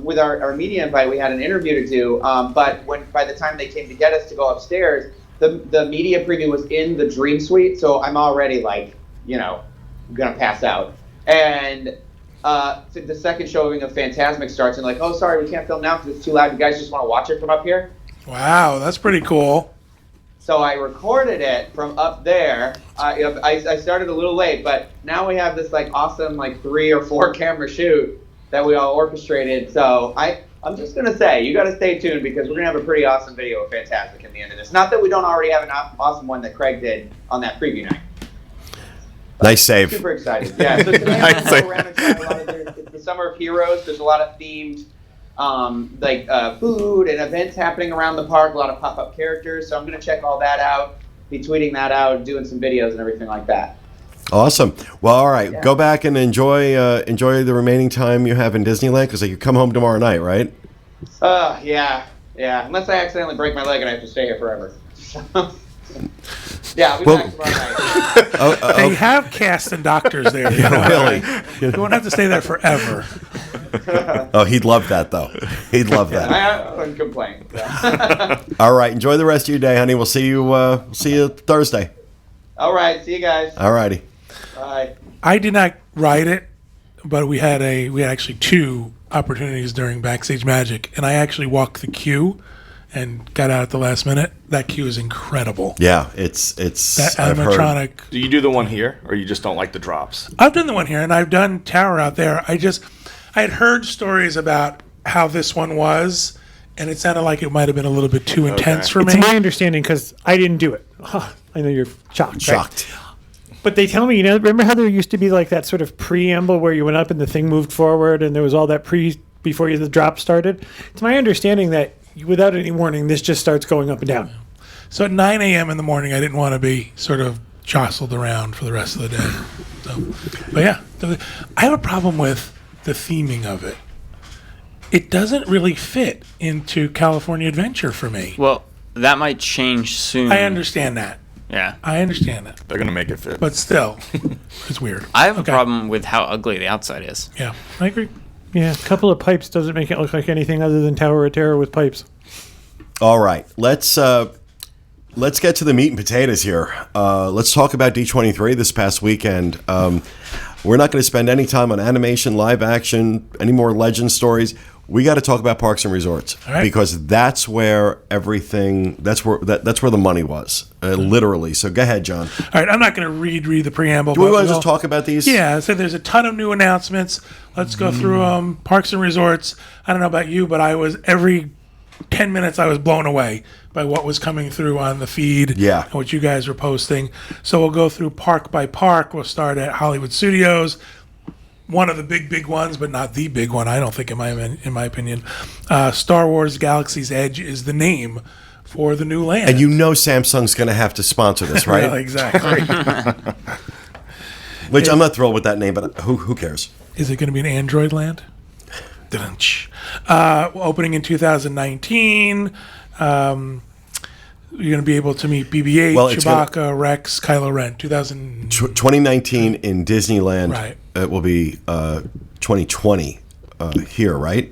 Speaker 7: with our media invite, we had an interview to do. But by the time they came to get us to go upstairs, the media preview was in the Dream Suite. So I'm already like, gonna pass out. And so the second showing of Fantasmic starts, and like, oh, sorry, we can't film now because it's too loud. You guys just want to watch it from up here?
Speaker 2: Wow, that's pretty cool.
Speaker 7: So I recorded it from up there. I started a little late, but now we have this like awesome 3 or 4 camera shoot that we all orchestrated. So I'm just gonna say you got to stay tuned because we're gonna have a pretty awesome video of Fantasmic at the end of this. Not that we don't already have an awesome one that Craig did on that preview night.
Speaker 1: Nice save.
Speaker 7: Super excited. Yeah. So today I'm gonna go around and try a lot of it's the Summer of Heroes. There's a lot of themed food and events happening around the park, a lot of pop-up characters. So I'm going to check all that out, be tweeting that out, doing some videos and everything like that.
Speaker 1: Awesome. Well, all right.
Speaker 7: Yeah.
Speaker 1: Go back and enjoy the remaining time you have in Disneyland because you come home tomorrow night, right?
Speaker 7: Yeah. Unless I accidentally break my leg and I have to stay here forever. Yeah, I'll be
Speaker 1: Well-
Speaker 7: back tomorrow night.
Speaker 2: They have cast and doctors there.
Speaker 1: Really?
Speaker 2: You won't have to stay there forever.
Speaker 1: Oh, he'd love that though. He'd love that.
Speaker 7: I wouldn't complain. So.
Speaker 1: All right. Enjoy the rest of your day, honey. We'll see you Thursday.
Speaker 7: All right, see you guys.
Speaker 1: All righty.
Speaker 7: Bye.
Speaker 2: I did not ride it, but we had actually 2 opportunities during Backstage Magic, and I actually walked the queue and got out at the last minute. That queue is incredible.
Speaker 1: Yeah, it's
Speaker 2: That
Speaker 1: I've heard.
Speaker 2: animatronic.
Speaker 4: Do you do the one here, or you just don't like the drops?
Speaker 2: I've done the one here, and I've done Tower out there. I had heard stories about how this one was, and it sounded like it might have been a little bit too intense for me.
Speaker 3: It's my understanding because I didn't do it. I know you're shocked.
Speaker 1: Shocked.
Speaker 3: Right? But they tell me, remember how there used to be like that sort of preamble where you went up and the thing moved forward and there was all that before the drop started? It's my understanding that without any warning, this just starts going up and down.
Speaker 2: So at 9 a.m. in the morning, I didn't want to be sort of jostled around for the rest of the day. So, but yeah, I have a problem with the theming of it. It doesn't really fit into California Adventure for me.
Speaker 6: Well, that might change soon.
Speaker 2: I understand that.
Speaker 6: Yeah.
Speaker 2: I understand that.
Speaker 4: They're gonna make it fit.
Speaker 2: But still, it's weird.
Speaker 6: I have a
Speaker 2: Okay.
Speaker 6: problem with how ugly the outside is.
Speaker 2: Yeah, I agree.
Speaker 3: Yeah, a couple of pipes doesn't make it look like anything other than Tower of Terror with pipes.
Speaker 1: All right, let's get to the meat and potatoes here. Let's talk about D23 this past weekend. We're not going to spend any time on animation, live action, any more legend stories. We got to talk about parks and resorts
Speaker 2: All right.
Speaker 1: because that's where everything. That's where the money was, literally. So go ahead, John.
Speaker 2: All right, I'm not going to read the preamble.
Speaker 1: Do we
Speaker 2: but
Speaker 1: want to
Speaker 2: we'll-
Speaker 1: just talk about these?
Speaker 2: Yeah, so there's a ton of new announcements. Let's go through them. Parks and resorts. I don't know about you, but every 10 minutes I was blown away by what was coming through on the feed.
Speaker 1: Yeah.
Speaker 2: And what you guys were posting. So we'll go through park by park. We'll start at Hollywood Studios. One of the big ones, but not the big one, I don't think, in my opinion. Star Wars Galaxy's Edge is the name for the new land.
Speaker 1: And Samsung's going to have to sponsor this, right?
Speaker 2: Yeah, exactly.
Speaker 1: Which I'm not thrilled with that name, but who cares?
Speaker 2: Is it going to be an Android land? Dun-dun-ch. Opening in 2019. You're going to be able to meet BB-8,
Speaker 1: Well, it's
Speaker 2: Chewbacca, Rex, Kylo Ren.
Speaker 1: 2019 in Disneyland.
Speaker 2: Right.
Speaker 1: It will be 2020 here, right?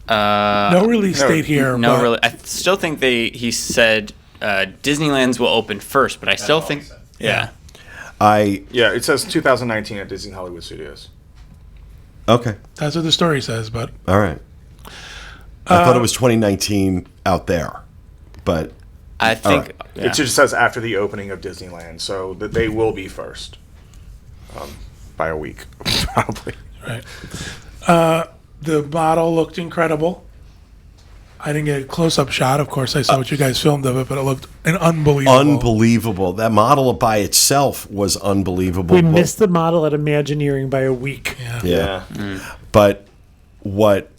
Speaker 2: No release date here.
Speaker 6: No,
Speaker 2: but
Speaker 6: really. I still think he said Disneyland's will open first, but I still think. Yeah.
Speaker 4: Yeah, it says 2019 at Disney Hollywood Studios.
Speaker 1: Okay.
Speaker 2: That's what the story says, but
Speaker 1: All right. I thought it was 2019 out there, but
Speaker 6: I think. Yeah.
Speaker 4: It just says after the opening of Disneyland, so that they will be first by a week, probably.
Speaker 2: right. The model looked incredible. I didn't get a close-up shot. Of course, I saw what you guys filmed of it, but it looked unbelievable.
Speaker 1: unbelievable. That model by itself was unbelievable.
Speaker 3: We missed the model at Imagineering by a week.
Speaker 2: Yeah.
Speaker 1: Yeah. But what,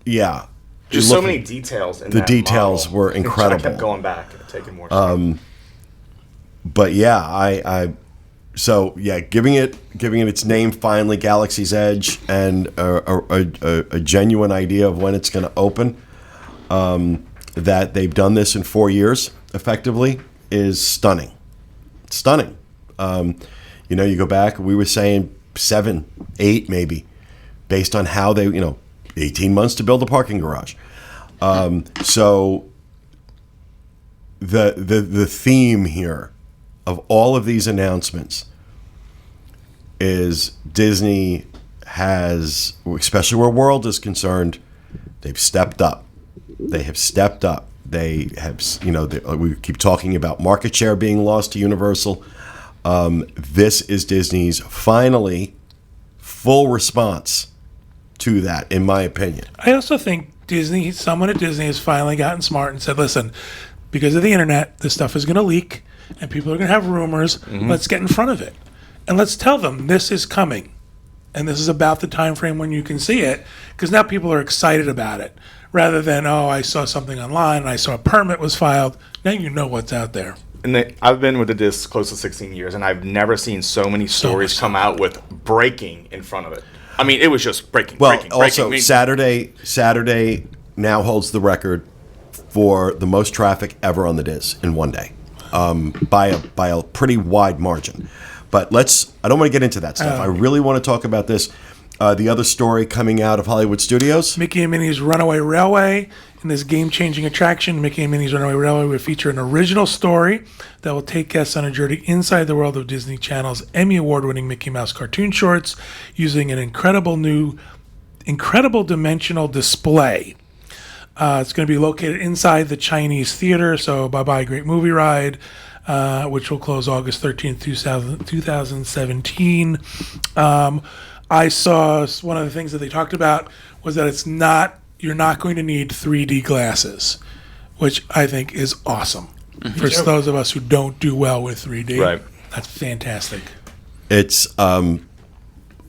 Speaker 1: yeah.
Speaker 4: Just
Speaker 1: Look-
Speaker 4: so many details in
Speaker 1: the
Speaker 4: that
Speaker 1: details
Speaker 4: model.
Speaker 1: were
Speaker 4: I
Speaker 1: incredible.
Speaker 4: kept going back and taking more stuff.
Speaker 1: But yeah, so yeah, giving it its name finally, Galaxy's Edge, and a genuine idea of when it's going to open. That they've done this in 4 years effectively is stunning. Stunning. You go back, we were saying 7, 8 maybe, based on how they, 18 months to build a parking garage. So the theme here of all of these announcements is Disney has, especially where World is concerned, they've stepped up. They have stepped up. They have, we keep talking about market share being lost to Universal. This is Disney's finally full response to that, in my opinion.
Speaker 2: I also think someone at Disney has finally gotten smart and said, listen, because of the internet, this stuff is going to leak and people are going to have rumors.
Speaker 1: Mm-hmm.
Speaker 2: Let's get in front of it. And let's tell them this is coming. And this is about the time frame when you can see it, because now people are excited about it. Rather than, I saw something online and I saw a permit was filed. Now you know what's out there.
Speaker 4: And I've been with the disc close to 16 years, and I've never seen so many stories come out with breaking in front of it. I mean, it was just breaking.
Speaker 1: Well,
Speaker 4: breaking.
Speaker 1: also
Speaker 4: I mean,
Speaker 1: Saturday now holds the record for the most traffic ever on the Diz in one day, by a pretty wide margin. But I don't want to get into that stuff. I really want to talk about this. The other story coming out of Hollywood Studios.
Speaker 2: Mickey and Minnie's Runaway Railway. In this game-changing attraction, Mickey and Minnie's Runaway Railway will feature an original story that will take guests on a journey inside the world of Disney Channel's Emmy Award-winning Mickey Mouse cartoon shorts using an incredible dimensional display. It's going to be located inside the Chinese Theater, so bye-bye Great Movie Ride, which will close August 13th, 2017. I saw one of the things that they talked about was that you're not going to need 3D glasses, which I think is awesome. For those of us who don't do well with 3D,
Speaker 4: Right.
Speaker 2: That's fantastic.
Speaker 1: It's long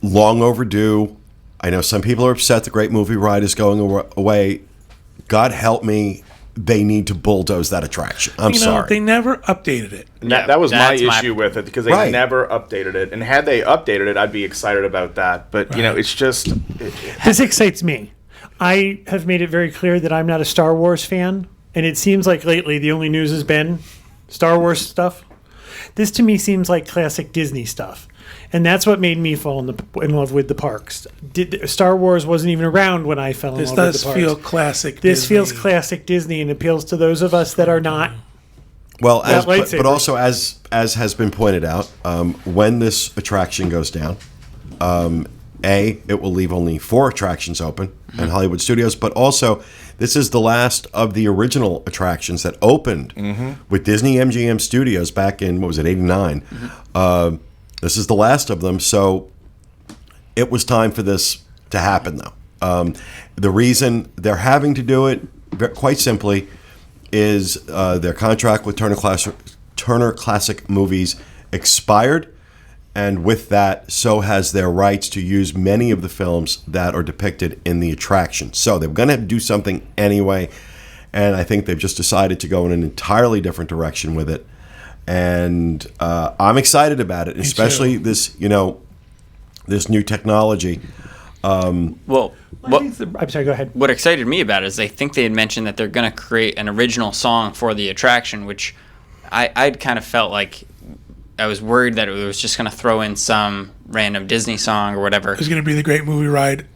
Speaker 1: overdue. I know some people are upset the Great Movie Ride is going away. God help me, they need to bulldoze that attraction. I'm sorry.
Speaker 2: They never updated it.
Speaker 4: And that was my
Speaker 6: that's my-
Speaker 4: issue with it, because they
Speaker 1: Right.
Speaker 4: never updated it. And had they updated it, I'd be excited about that. But, it's just...
Speaker 3: This excites me. I have made it very clear that I'm not a Star Wars fan, and it seems like lately the only news has been Star Wars stuff. This to me seems like classic Disney stuff, and that's what made me fall in love with the parks. Star Wars wasn't even around when I fell in
Speaker 2: This
Speaker 3: love with
Speaker 2: does
Speaker 3: the parks.
Speaker 2: feel classic
Speaker 3: This
Speaker 2: Disney.
Speaker 3: feels classic Disney and appeals to those of us that are not.
Speaker 1: Well,
Speaker 3: That
Speaker 1: but
Speaker 3: lightsaber.
Speaker 1: also as has been pointed out, when this attraction goes down, it will leave only 4 attractions open in Hollywood Studios, but also this is the last of the original attractions that opened with Disney MGM Studios back in, what was it, 89. This is the last of them, so it was time for this to happen, though. The reason they're having to do it, quite simply, is their contract with Turner Classic Movies expired, and with that, so has their rights to use many of the films that are depicted in the attraction. So they're going to have to do something anyway, and I think they've just decided to go in an entirely different direction with it. And I'm excited about it, especially this, this new technology.
Speaker 6: Well,
Speaker 3: I'm sorry, go ahead.
Speaker 6: what excited me about it is I think they had mentioned that they're going to create an original song for the attraction, which I'd kind of felt like I was worried that it was just going to throw in some random Disney song or whatever.
Speaker 2: It's going to be the Great Movie Ride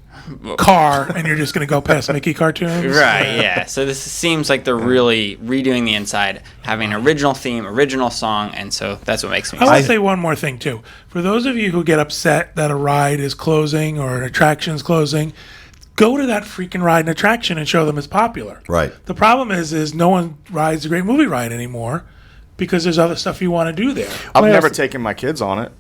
Speaker 2: car, and you're just going to go past Mickey cartoons.
Speaker 6: Right, yeah. So this seems like they're really redoing the inside, having an original theme, original song, and so that's what makes me
Speaker 2: I want
Speaker 6: excited.
Speaker 2: to say one more thing, too. For those of you who get upset that a ride is closing or an attraction is closing, go to that freaking ride and attraction and show them it's popular.
Speaker 1: Right.
Speaker 2: The problem is no one rides the Great Movie Ride anymore because there's other stuff you want to do there.
Speaker 4: I've
Speaker 3: Well,
Speaker 4: never
Speaker 3: yes.
Speaker 4: taken my kids on it.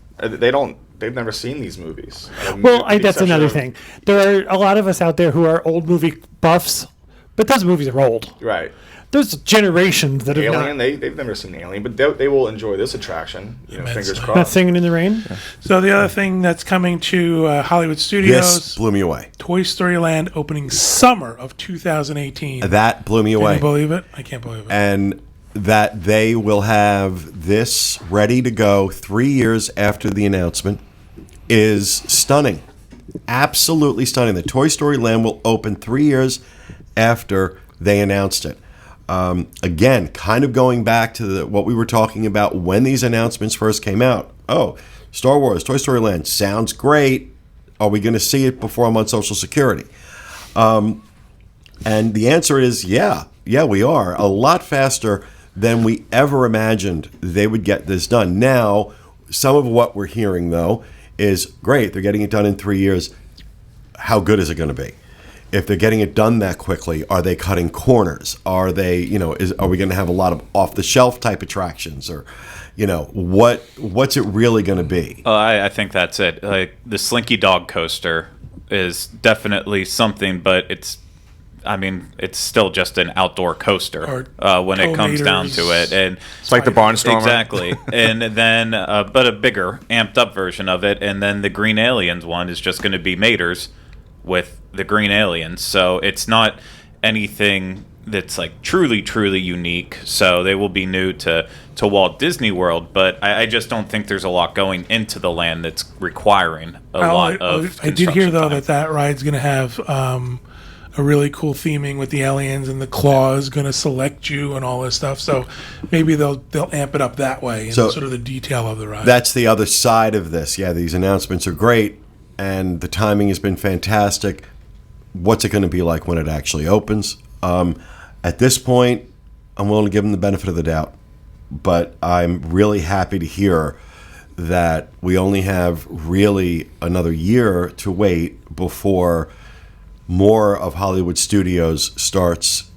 Speaker 4: They've never seen these movies.
Speaker 3: Well, that's another thing. There are a lot of us out there who are old movie buffs, but those movies are old.
Speaker 4: Right.
Speaker 3: There's generations that have
Speaker 4: Alien,
Speaker 3: not.
Speaker 4: they've never seen Alien, but they will enjoy this attraction. Fingers
Speaker 2: Immensely.
Speaker 3: Not
Speaker 4: crossed.
Speaker 3: Singing in the Rain.
Speaker 2: So the other thing that's coming to Hollywood
Speaker 1: This
Speaker 2: Studios,
Speaker 1: blew me away.
Speaker 2: Toy Story Land opening summer of 2018.
Speaker 1: That blew me
Speaker 2: Can
Speaker 1: away.
Speaker 2: you believe it? I can't believe it.
Speaker 1: And that they will have this ready to go 3 years after the announcement is stunning. Absolutely stunning. The Toy Story Land will open 3 years after they announced it. Again, kind of going back to what we were talking about when these announcements first came out. Oh, Star Wars, Toy Story Land, sounds great. Are we going to see it before I'm on Social Security? And the answer is yeah, we are. A lot faster than we ever imagined they would get this done. Now, some of what we're hearing, though, is great. They're getting it done in 3 years. How good is it going to be? If they're getting it done that quickly, are they cutting corners? Are they, are we going to have a lot of off-the-shelf type attractions? Or, what's it really going to be?
Speaker 5: I think that's it. Like the Slinky Dog coaster is definitely something, but it's still just an outdoor coaster when it comes down to it. And
Speaker 4: It's like the Barnstormer.
Speaker 5: exactly. And then, but a bigger, amped up version of it. And then the Green Aliens one is just going to be Maters with the Green Aliens. So it's not anything that's like truly, truly unique. So they will be new to Walt Disney World. But I just don't think there's a lot going into the land that's requiring a lot of
Speaker 2: I did hear,
Speaker 5: construction
Speaker 2: though,
Speaker 5: time.
Speaker 2: that ride's going to have a really cool theming with the aliens, and the claws going to select you and all this stuff. So maybe they'll amp it up that way, and
Speaker 1: So
Speaker 2: sort of the detail of the ride.
Speaker 1: That's the other side of this. Yeah, these announcements are great. and the timing has been fantastic. What's it going to be like when it actually opens? At this point, I'm willing to give them the benefit of the doubt, but I'm really happy to hear that we only have really another year to wait before more of Hollywood studios starts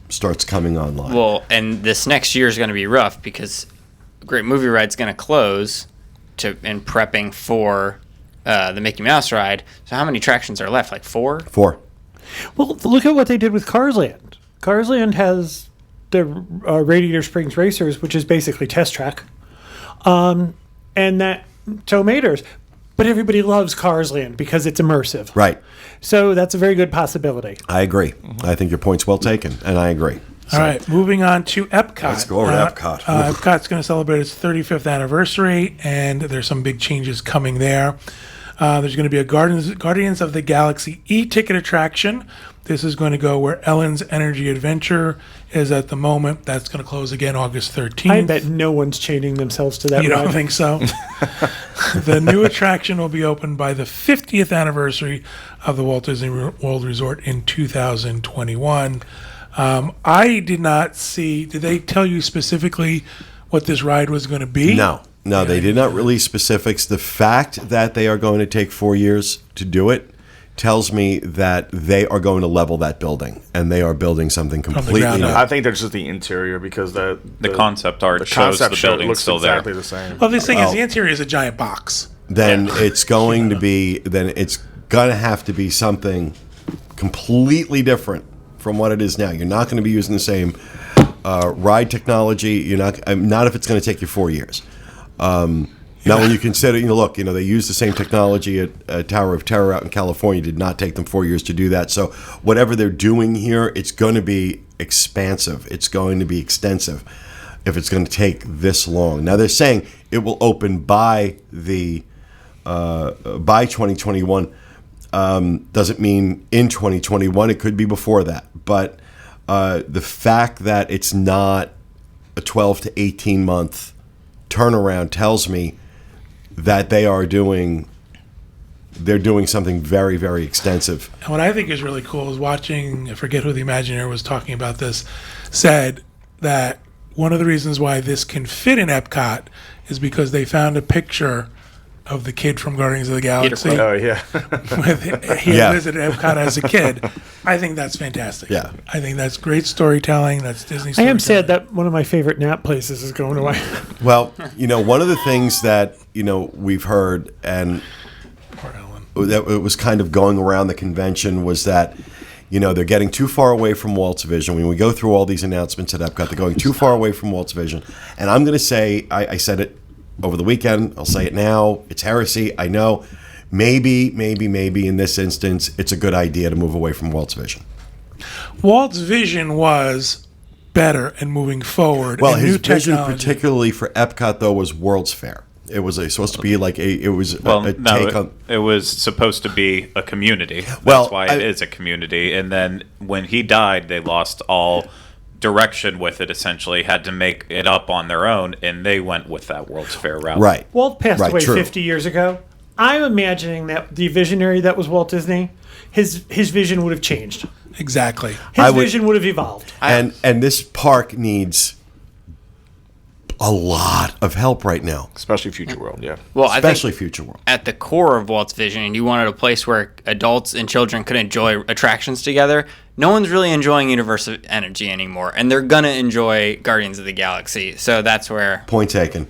Speaker 1: coming online.
Speaker 6: Well, and this next year is going to be rough because Great Movie Ride's going to close in prepping for the Mickey Mouse ride. So how many attractions are left? Like 4?
Speaker 1: 4.
Speaker 3: Well, look at what they did with Cars Land. Cars Land has the Radiator Springs Racers, which is basically Test Track, and that Tomators. But everybody loves Cars Land because it's immersive.
Speaker 1: Right.
Speaker 3: So that's a very good possibility.
Speaker 1: I agree. I think your point's well taken, and I agree.
Speaker 2: All right, moving on to Epcot.
Speaker 1: Let's go over to Epcot.
Speaker 2: Epcot's going to celebrate its 35th anniversary, and there's some big changes coming there. There's going to be a Guardians of the Galaxy e-ticket attraction. This is going to go where Ellen's Energy Adventure is at the moment. That's going to close again August 13th.
Speaker 3: I bet no one's chaining themselves to that
Speaker 2: You
Speaker 3: ride.
Speaker 2: don't think so? The new attraction will be opened by the 50th anniversary of the Walt Disney World Resort in 2021. I did not see. Did they tell you specifically what this ride was going to be?
Speaker 1: No, they did not release specifics. The fact that they are going to take 4 years to do it tells me that they are going to level that building, and they are building something completely
Speaker 2: ground
Speaker 1: new.
Speaker 2: up.
Speaker 4: I think they're just the interior because the
Speaker 5: concept art shows the building
Speaker 4: looks
Speaker 5: still
Speaker 4: exactly
Speaker 5: there.
Speaker 4: the same.
Speaker 2: Well, this thing is the interior is a giant box.
Speaker 1: Then it's going to be. Then it's gonna have to be something completely different from what it is now. You're not going to be using the same ride technology. You're not if it's going to take you 4 years. Now, when you consider, look, they use the same technology at Tower of Terror out in California. It did not take them 4 years to do that. So whatever they're doing here, it's going to be expansive. It's going to be extensive if it's going to take this long. Now, they're saying it will open by 2021. Doesn't mean in 2021. It could be before that. But the fact that it's not a 12 to 18 month turnaround tells me that they're doing something very, very extensive.
Speaker 2: And what I think is really cool is watching, I forget who the Imagineer was talking about this, said that one of the reasons why this can fit in Epcot is because they found a picture of the kid from Guardians of the Galaxy.
Speaker 4: Oh yeah.
Speaker 2: He had visited Epcot as a kid. I think that's fantastic.
Speaker 1: Yeah.
Speaker 2: I think that's great storytelling. That's Disney
Speaker 3: I
Speaker 2: storytelling.
Speaker 3: am sad that one of my favorite nap places is going away.
Speaker 1: Well, one of the things that we've heard, and
Speaker 2: Poor Ellen.
Speaker 1: that it was kind of going around the convention, was that they're getting too far away from Walt's vision. When we go through all these announcements at Epcot, they're going too far away from Walt's vision. And I'm going to say, I said it over the weekend, I'll say it now, it's heresy, I know. Maybe in this instance, it's a good idea to move away from Walt's vision.
Speaker 2: Walt's vision was better and moving forward.
Speaker 1: Well,
Speaker 2: and
Speaker 1: his
Speaker 2: new
Speaker 1: vision,
Speaker 2: technology.
Speaker 1: particularly for Epcot, though, was World's Fair. It was supposed to be like a take on.
Speaker 5: It was supposed to be a community. That's
Speaker 1: Well,
Speaker 5: why it is a community. And then when he died, they lost all direction with it, essentially, had to make it up on their own, and they went with that World's Fair route.
Speaker 1: Right.
Speaker 3: Walt passed
Speaker 1: Right,
Speaker 3: away
Speaker 1: true.
Speaker 3: 50 years ago. I'm imagining that the visionary that was Walt Disney, his vision would have changed.
Speaker 2: Exactly.
Speaker 3: His vision would have evolved.
Speaker 1: And this park needs a lot of help right now,
Speaker 4: Especially Future World, yeah.
Speaker 6: Well, I
Speaker 1: especially
Speaker 6: think
Speaker 1: Future World.
Speaker 6: at the core of Walt's vision, and you wanted a place where adults and children could enjoy attractions together. No one's really enjoying Universal Energy anymore, and they're gonna enjoy Guardians of the Galaxy. So that's where.
Speaker 1: Point taken.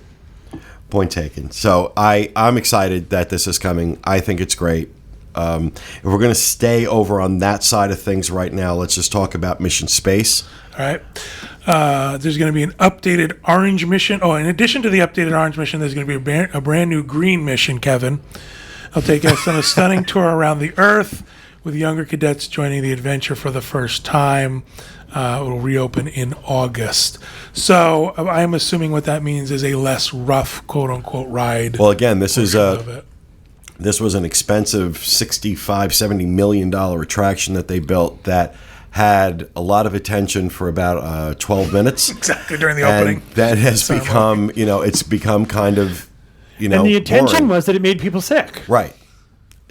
Speaker 1: So I'm excited that this is coming. I think it's great. If we're going to stay over on that side of things right now, let's just talk about Mission Space.
Speaker 2: All right. There's going to be an updated orange mission. Oh, in addition to the updated orange mission, there's going to be a brand new green mission, Kevin. It'll take us on a stunning tour around the Earth with younger cadets joining the adventure for the first time. It will reopen in August. So I'm assuming what that means is a less rough, quote-unquote, ride.
Speaker 1: Well, again, this was
Speaker 2: it.
Speaker 1: an expensive $65-70 million attraction that they built that had a lot of attention for about 12 minutes.
Speaker 2: Exactly, during the opening.
Speaker 1: And that has become, it's become kind of,
Speaker 3: And the intention
Speaker 1: boring.
Speaker 3: was that it made people sick.
Speaker 1: Right.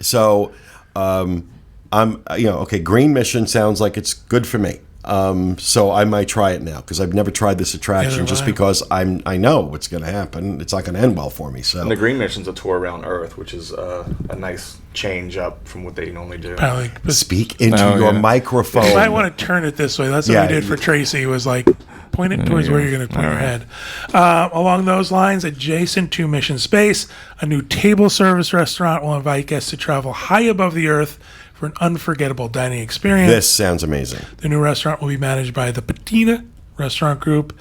Speaker 1: So I'm, okay, Green Mission sounds like it's good for me. So I might try it now because I've never tried this attraction
Speaker 2: Neither
Speaker 1: just
Speaker 2: have I.
Speaker 1: because I know what's going to happen. It's not going to end well for me. So
Speaker 4: And the Green Mission's a tour around Earth, which is a nice change up from what they normally do.
Speaker 2: Apparently, but
Speaker 1: speak into
Speaker 4: Oh,
Speaker 1: your
Speaker 4: yeah.
Speaker 1: microphone.
Speaker 2: you might want to turn it this way. That's what
Speaker 1: Yeah,
Speaker 2: we did for Tracy. Was like point it towards where you're going to point your head. Along those lines, adjacent to Mission Space, a new table service restaurant will invite guests to travel high above the Earth for an unforgettable dining experience.
Speaker 1: This sounds amazing.
Speaker 2: The new restaurant will be managed by the Patina Restaurant Group,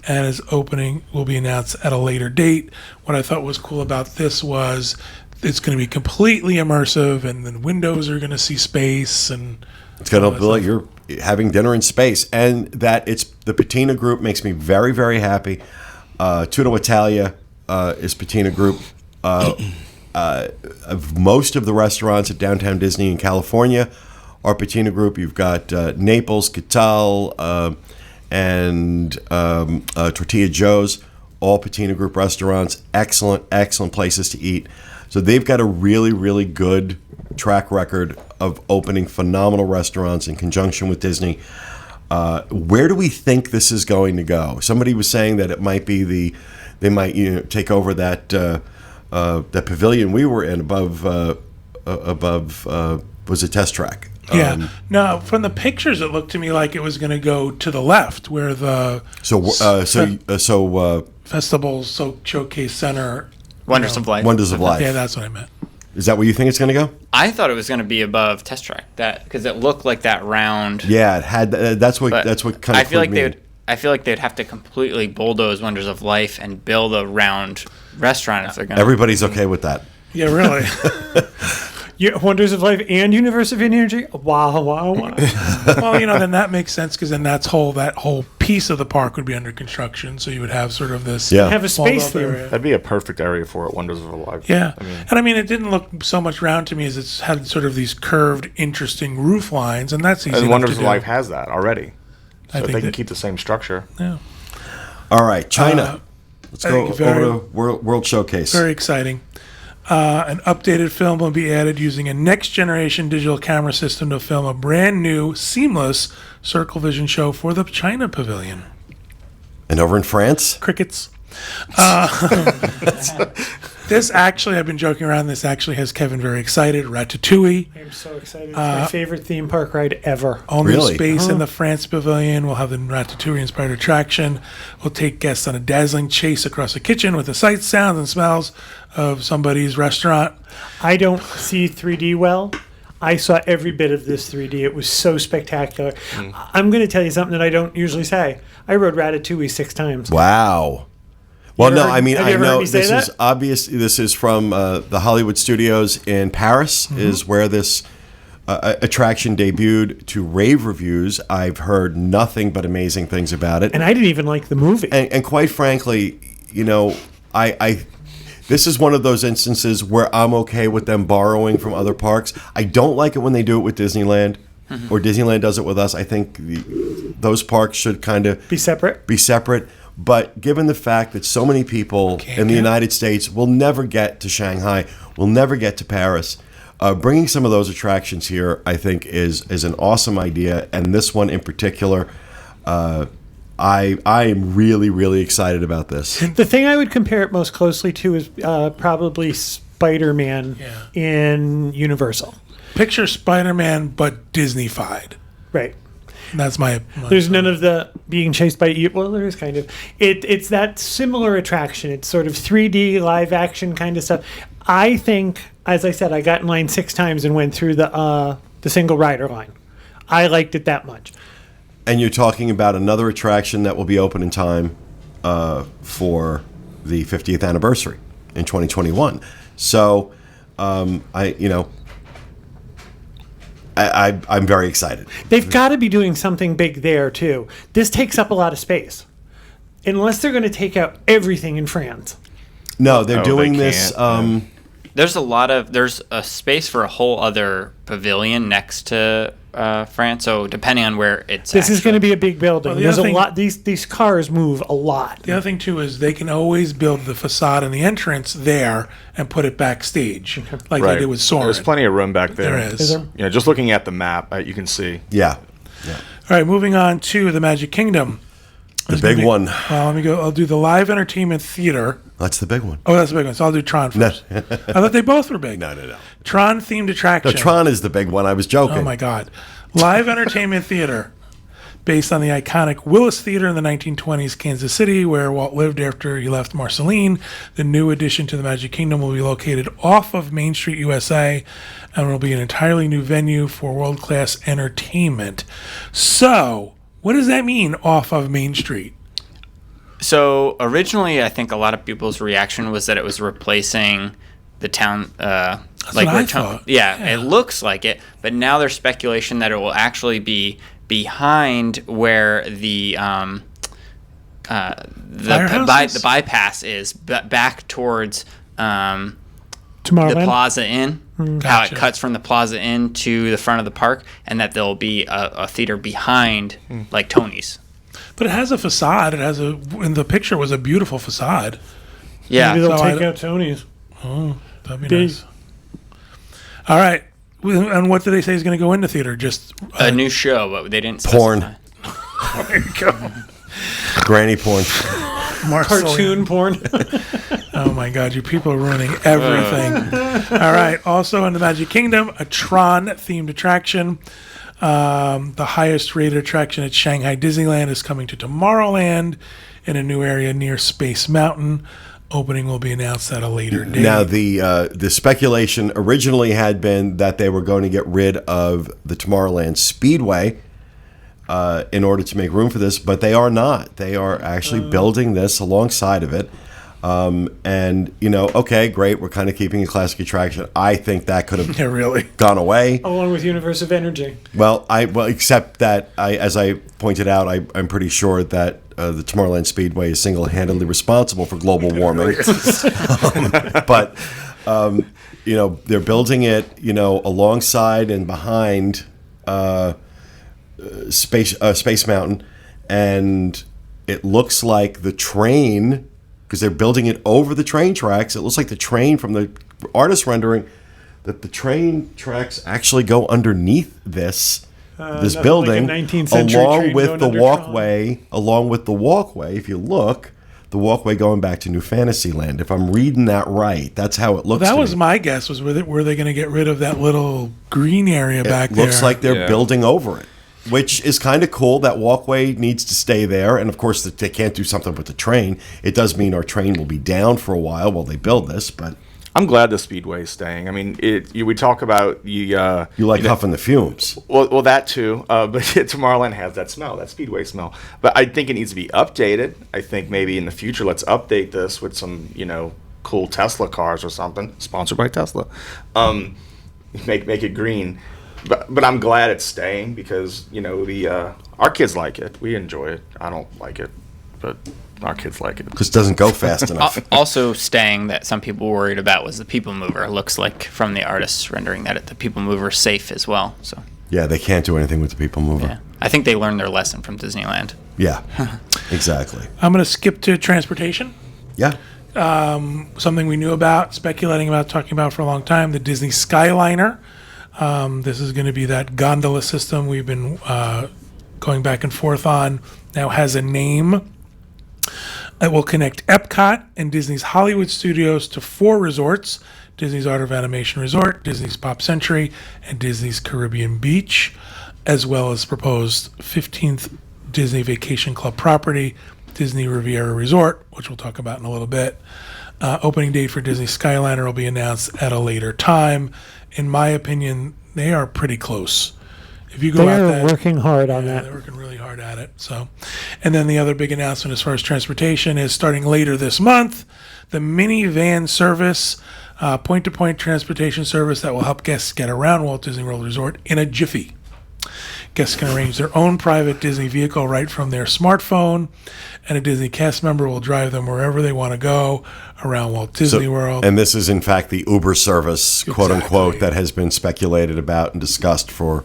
Speaker 2: and its opening will be announced at a later date. What I thought was cool about this was it's going to be completely immersive, and the windows are going to see space, and
Speaker 1: It's going to be like you're having dinner in space, and that it's the Patina Group makes me very, very happy. Tutto Italia is Patina Group. Of most of the restaurants at Downtown Disney in California are Patina Group. You've got Naples, Catal, and Tortilla Joe's, all Patina Group restaurants. Excellent, excellent places to eat. So they've got a really, really good track record of opening phenomenal restaurants in conjunction with Disney. Where do we think this is going to go? Somebody was saying that it might be they might take over that pavilion we were in above was a test track.
Speaker 2: yeah. No, from the pictures, it looked to me like it was going to go to the left, where the festival showcase center.
Speaker 6: Wonders of Life.
Speaker 1: Wonders of Life.
Speaker 2: Yeah, that's what I meant.
Speaker 1: Is that where you think it's going to go?
Speaker 6: I thought it was going to be above Test Track, that because it looked like that round.
Speaker 1: Yeah, it had. That's what
Speaker 6: but
Speaker 1: kind of.
Speaker 6: I feel like they'd have to completely bulldoze Wonders of Life and build a round restaurant if they're going.
Speaker 1: Everybody's okay with that.
Speaker 2: Yeah, really.
Speaker 3: Wonders of Life and Universe of Energy. Wow, wow, wow.
Speaker 2: Well, then that makes sense because then that whole piece of the park would be under construction, so you would have sort of this
Speaker 1: Yeah.
Speaker 3: Have a space
Speaker 2: walled-off
Speaker 3: theme.
Speaker 2: area.
Speaker 4: That'd be a perfect area for it, Wonders of Life.
Speaker 2: Yeah,
Speaker 4: I mean,
Speaker 2: it didn't look so much round to me as it's had sort of these curved, interesting roof lines, and that's easy
Speaker 4: and
Speaker 2: enough
Speaker 4: Wonders
Speaker 2: to
Speaker 4: of
Speaker 2: do.
Speaker 4: Life has that already.
Speaker 2: I
Speaker 4: So if
Speaker 2: think
Speaker 4: they can
Speaker 2: that-
Speaker 4: keep the same structure.
Speaker 2: Yeah,
Speaker 1: All right, China. Let's
Speaker 2: I
Speaker 1: go
Speaker 2: think very-
Speaker 1: over to World Showcase.
Speaker 2: very exciting. An updated film will be added using a next-generation digital camera system to film a brand new, seamless Circle Vision show for the China Pavilion.
Speaker 1: And over in France,
Speaker 2: Crickets. This actually, I've been joking around, this actually has Kevin very excited. Ratatouille.
Speaker 3: I'm so excited. It's my favorite theme park ride ever.
Speaker 2: All new
Speaker 1: Really?
Speaker 2: space in the France Pavilion. We'll have the Ratatouille-inspired attraction. We'll take guests on a dazzling chase across the kitchen with the sights, sounds, and smells of somebody's restaurant.
Speaker 3: I don't see 3D well. I saw every bit of this 3D. It was so spectacular. I'm going to tell you something that I don't usually say. I rode Ratatouille 6 times.
Speaker 1: wow. Well,
Speaker 3: You
Speaker 1: no,
Speaker 3: ever-
Speaker 1: I mean,
Speaker 3: have you
Speaker 1: I
Speaker 3: ever heard
Speaker 1: know
Speaker 3: me say
Speaker 1: this is
Speaker 3: that?
Speaker 1: obvious. This is from the Hollywood Studios in Paris,
Speaker 3: Mm-hmm.
Speaker 1: is where this attraction debuted to rave reviews. I've heard nothing but amazing things about it.
Speaker 3: And I didn't even like the movie.
Speaker 1: And quite frankly, I this is one of those instances where I'm okay with them borrowing from other parks. I don't like it when they do it with Disneyland, or Disneyland does it with us. I think those parks should kind of
Speaker 3: Be separate.
Speaker 1: But given the fact that so many people in the United States will never get to Shanghai, will never get to Paris, bringing some of those attractions here, I think, is an awesome idea. And this one in particular, I am really, really excited about this.
Speaker 3: The thing I would compare it most closely to is probably SpiderMan in Universal.
Speaker 2: Picture Spider-Man, but Disney-fied.
Speaker 3: Right.
Speaker 2: That's my
Speaker 3: There's none of the being chased by evil. Well, there is kind of. It's that similar attraction. It's sort of 3D live action kind of stuff. I think, as I said, I got in line 6 times and went through the single rider line. I liked it that much.
Speaker 1: And you're talking about another attraction that will be open in time for the 50th anniversary in 2021. So, I'm very excited.
Speaker 3: They've got to be doing something big there too. This takes up a lot of space, unless they're going to take out everything in France.
Speaker 1: No, they're doing
Speaker 4: they
Speaker 1: this.
Speaker 4: can't,
Speaker 6: There's a space for a whole other pavilion next to France. So depending on where it's
Speaker 3: This is going to be a big building.
Speaker 2: Well, the
Speaker 3: There's
Speaker 2: other
Speaker 3: a
Speaker 2: thing-
Speaker 3: lot. These cars move a lot.
Speaker 2: The other thing too is they can always build the facade and the entrance there and put it backstage, like they did with Soarin'.
Speaker 4: There's plenty of room back there.
Speaker 2: There is.
Speaker 3: Is there?
Speaker 4: Yeah, just looking at the map, you can see.
Speaker 1: Yeah.
Speaker 2: All right, moving on to the Magic Kingdom.
Speaker 1: The big one.
Speaker 2: Well, let me go. I'll do the live entertainment theater.
Speaker 1: That's the big one.
Speaker 2: Oh, that's the big one. So I'll do Tron first. I thought they both were big.
Speaker 1: No.
Speaker 2: Tron themed attraction.
Speaker 1: No, Tron is the big one. I was joking.
Speaker 2: Oh my God. Live entertainment theater based on the iconic Willis Theater in the 1920s Kansas City, where Walt lived after he left Marceline. The new addition to the Magic Kingdom will be located off of Main Street, USA, and will be an entirely new venue for world-class entertainment. So, what does that mean, off of Main Street?
Speaker 6: So originally, I think a lot of people's reaction was that it was replacing the town.
Speaker 2: what
Speaker 6: where
Speaker 2: I
Speaker 6: town-
Speaker 2: thought.
Speaker 6: Yeah,
Speaker 2: Yeah.
Speaker 6: it looks like it, but now there's speculation that it will actually be behind where the
Speaker 2: Firehouses?
Speaker 6: the bypass is, back towards the
Speaker 3: Tomorrowland.
Speaker 6: Plaza Inn. How
Speaker 2: Gotcha.
Speaker 6: it cuts from the Plaza Inn to the front of the park, and that there'll be a theater behind, like Tony's.
Speaker 2: But it has a facade. It has in the picture was a beautiful facade.
Speaker 6: Yeah.
Speaker 3: Maybe they'll
Speaker 2: So I
Speaker 3: take
Speaker 2: don't-
Speaker 3: out Tony's.
Speaker 2: That'd be
Speaker 3: Big.
Speaker 2: nice. All right. And what did they say is going to go into theater? Just
Speaker 6: A new show, but they didn't
Speaker 1: Porn.
Speaker 6: specify.
Speaker 1: Granny porn.
Speaker 3: Cartoon porn.
Speaker 2: Oh my God, you people are ruining everything. All right. Also in the Magic Kingdom, a Tron themed attraction. The highest rated attraction at Shanghai Disneyland is coming to Tomorrowland in a new area near Space Mountain. Opening will be announced at a later date.
Speaker 1: Now, the speculation originally had been that they were going to get rid of the Tomorrowland Speedway in order to make room for this, but they are not. They are actually building this alongside of it. And, okay, great, we're kind of keeping a classic attraction. I think that could have
Speaker 2: Yeah, really.
Speaker 1: gone away.
Speaker 3: Along with Universe of Energy.
Speaker 1: Well, except that, as I pointed out, I'm pretty sure that the Tomorrowland Speedway is single-handedly responsible for global warming. But they're building it, alongside and behind Space Mountain, and it looks like the train, because they're building it over the train tracks. It looks like the train from the artist rendering, that the train tracks actually go underneath this
Speaker 3: nothing
Speaker 1: building,
Speaker 3: like a 19th century
Speaker 1: along
Speaker 3: train
Speaker 1: with
Speaker 3: going
Speaker 1: the
Speaker 3: under
Speaker 1: walkway. Along with the walkway, if you look, the walkway going back to New Fantasyland. If I'm reading that right, that's how it looks.
Speaker 2: That
Speaker 1: to
Speaker 2: was
Speaker 1: me.
Speaker 2: my guess. Was were they going to get rid of that little green area back
Speaker 1: It
Speaker 2: there?
Speaker 1: looks like they're
Speaker 4: Yeah.
Speaker 1: building over it, which is kind of cool. That walkway needs to stay there, and of course, they can't do something with the train. It does mean our train will be down for a while they build this, but
Speaker 4: I'm glad the Speedway is staying. I mean, we talk about
Speaker 1: you like huffing the fumes.
Speaker 4: Well, that too. But Tomorrowland has that smell, that Speedway smell. But I think it needs to be updated. I think maybe in the future, let's update this with some, cool Tesla cars or something. Sponsored by Tesla. Make it green. But I'm glad it's staying because our kids like it. We enjoy it. I don't like it, but our kids like it.
Speaker 1: Because it doesn't go fast enough.
Speaker 6: Also staying that some people were worried about was the People Mover. It looks like from the artist's rendering that the People Mover is safe as well. So
Speaker 1: Yeah, they can't do anything with the People Mover.
Speaker 6: yeah, I think they learned their lesson from Disneyland.
Speaker 1: Yeah, exactly.
Speaker 2: I'm going to skip to transportation.
Speaker 1: Yeah.
Speaker 2: Something we knew about, speculating about, talking about for a long time, the Disney Skyliner. This is going to be that gondola system we've been going back and forth on. Now has a name. It will connect Epcot and Disney's Hollywood Studios to 4 resorts: Disney's Art of Animation Resort, Disney's Pop Century, and Disney's Caribbean Beach, as well as proposed 15th Disney Vacation Club property, Disney Riviera Resort, which we'll talk about in a little bit. Opening date for Disney Skyliner will be announced at a later time. In my opinion, they are pretty close. If you go
Speaker 3: They
Speaker 2: out
Speaker 3: are
Speaker 2: that,
Speaker 3: working hard on
Speaker 2: they're
Speaker 3: that.
Speaker 2: working really hard at it. So, and then the other big announcement as far as transportation is starting later this month, the minivan service, point-to-point transportation service that will help guests get around Walt Disney World Resort in a jiffy. Guests can arrange their own private Disney vehicle right from their smartphone, and a Disney cast member will drive them wherever they want to go around Walt Disney World.
Speaker 1: And this is, in fact, the Uber service, quote unquote,
Speaker 2: Exactly.
Speaker 1: that has been speculated about and discussed for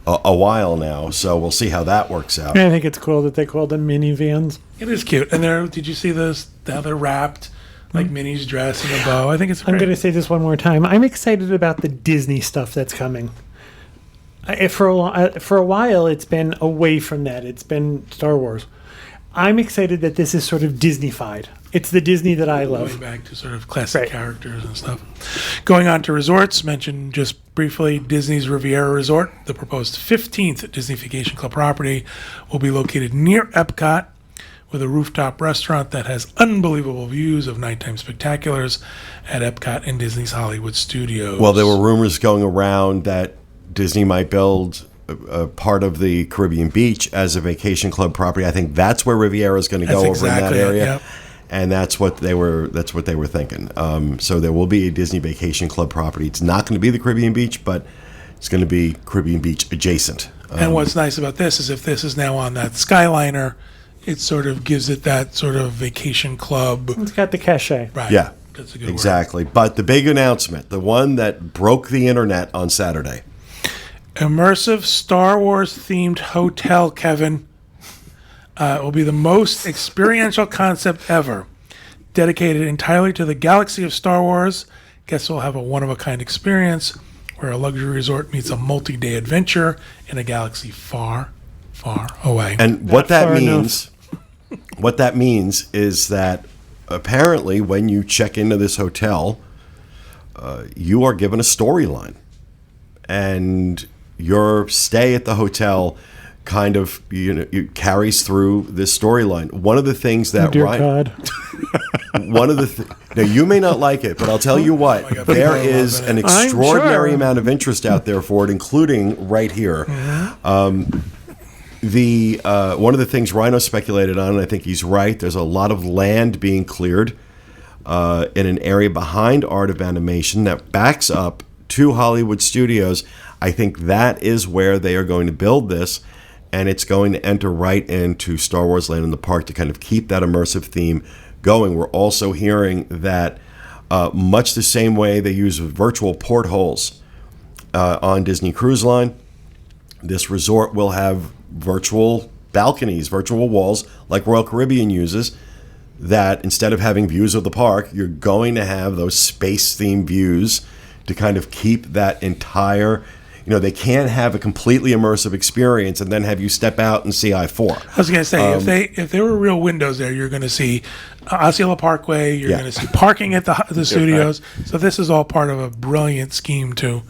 Speaker 1: a while now. So we'll see how that works out.
Speaker 3: I think it's cool that they call them minivans.
Speaker 2: It is cute. And did you see this? How they're wrapped, like Minnie's dress and a bow. I think it's great.
Speaker 3: I'm going to say this one more time. I'm excited about the Disney stuff that's coming. For a while, it's been away from that. It's been Star Wars. I'm excited that this is sort of Disney-fied. It's the Disney that I love.
Speaker 2: Going back to sort of classic characters and stuff. Going on to resorts, mentioned just briefly Disney's Riviera Resort. The proposed 15th Disney Vacation Club property will be located near Epcot with a rooftop restaurant that has unbelievable views of nighttime spectaculars at Epcot and Disney's Hollywood Studios.
Speaker 1: Well, there were rumors going around that Disney might build a part of the Caribbean beach as a vacation club property. I think that's where Riviera is going to go over in that area.
Speaker 2: Yep.
Speaker 1: And that's what they were thinking. So there will be a Disney Vacation Club property. It's not going to be the Caribbean beach, but it's going to be Caribbean beach adjacent.
Speaker 2: And what's nice about this is if this is now on that Skyliner, it sort of gives it that sort of vacation club.
Speaker 3: It's got the cachet.
Speaker 2: Right.
Speaker 1: Yeah,
Speaker 2: That's a good
Speaker 1: exactly. But the big announcement, the one that broke the internet on Saturday.
Speaker 2: Immersive Star Wars themed hotel, Kevin. It will be the most experiential concept ever. Dedicated entirely to the galaxy of Star Wars, guests will have a one-of-a-kind experience where a luxury resort meets a multi-day adventure in a galaxy far, far away.
Speaker 1: And what that means is that apparently when you check into this hotel, you are given a storyline. And your stay at the hotel kind of it carries through this storyline. One of the things that
Speaker 3: God.
Speaker 1: one of the now you may not like it, but I'll tell you what, there is an extraordinary amount of interest out there for it, including right here. The one of the things Rhino speculated on, and I think he's right, there's a lot of land being cleared in an area behind Art of Animation that backs up to Hollywood Studios. I think that is where they are going to build this, and it's going to enter right into Star Wars Land in the Park to kind of keep that immersive theme going. We're also hearing that much the same way they use virtual portholes on Disney Cruise Line, this resort will have virtual balconies, virtual walls like Royal Caribbean uses, that instead of having views of the park, you're going to have those space-themed views to kind of keep that entire... they can't have a completely immersive experience and then have you step out and see I-4.
Speaker 2: I was going to say, if there were real windows there, you're going to see Osceola Parkway, you're going to see parking at the studios. So this is all part of a brilliant scheme to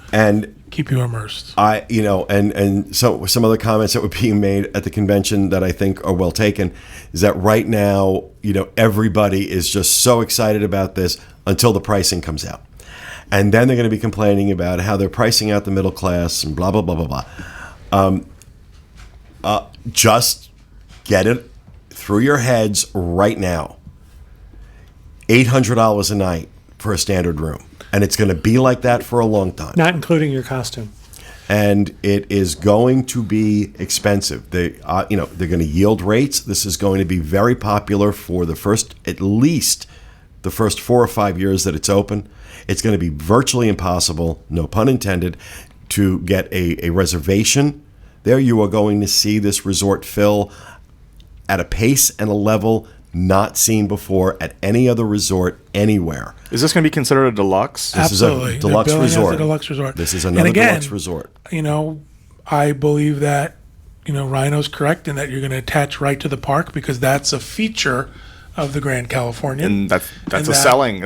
Speaker 2: keep you immersed.
Speaker 1: And so some other comments that were being made at the convention that I think are well taken is that right now, everybody is just so excited about this until the pricing comes out. And then they're going to be complaining about how they're pricing out the middle class and blah, blah, blah, blah, blah. Just get it through your heads right now. $800 a night for a standard room. And it's going to be like that for a long time.
Speaker 3: Not including your costume.
Speaker 1: And it is going to be expensive. They're going to yield rates. This is going to be very popular for at least the first 4 or 5 years that it's open. It's going to be virtually impossible, no pun intended, to get a reservation. There you are going to see this resort fill at a pace and a level not seen before at any other resort anywhere.
Speaker 4: Is this going to be considered a deluxe?
Speaker 2: Absolutely.
Speaker 1: This is a deluxe resort. This is another deluxe resort.
Speaker 2: I believe that, Rhino's correct in that you're going to attach right to the park because that's a feature of the Grand Californian.
Speaker 4: And that's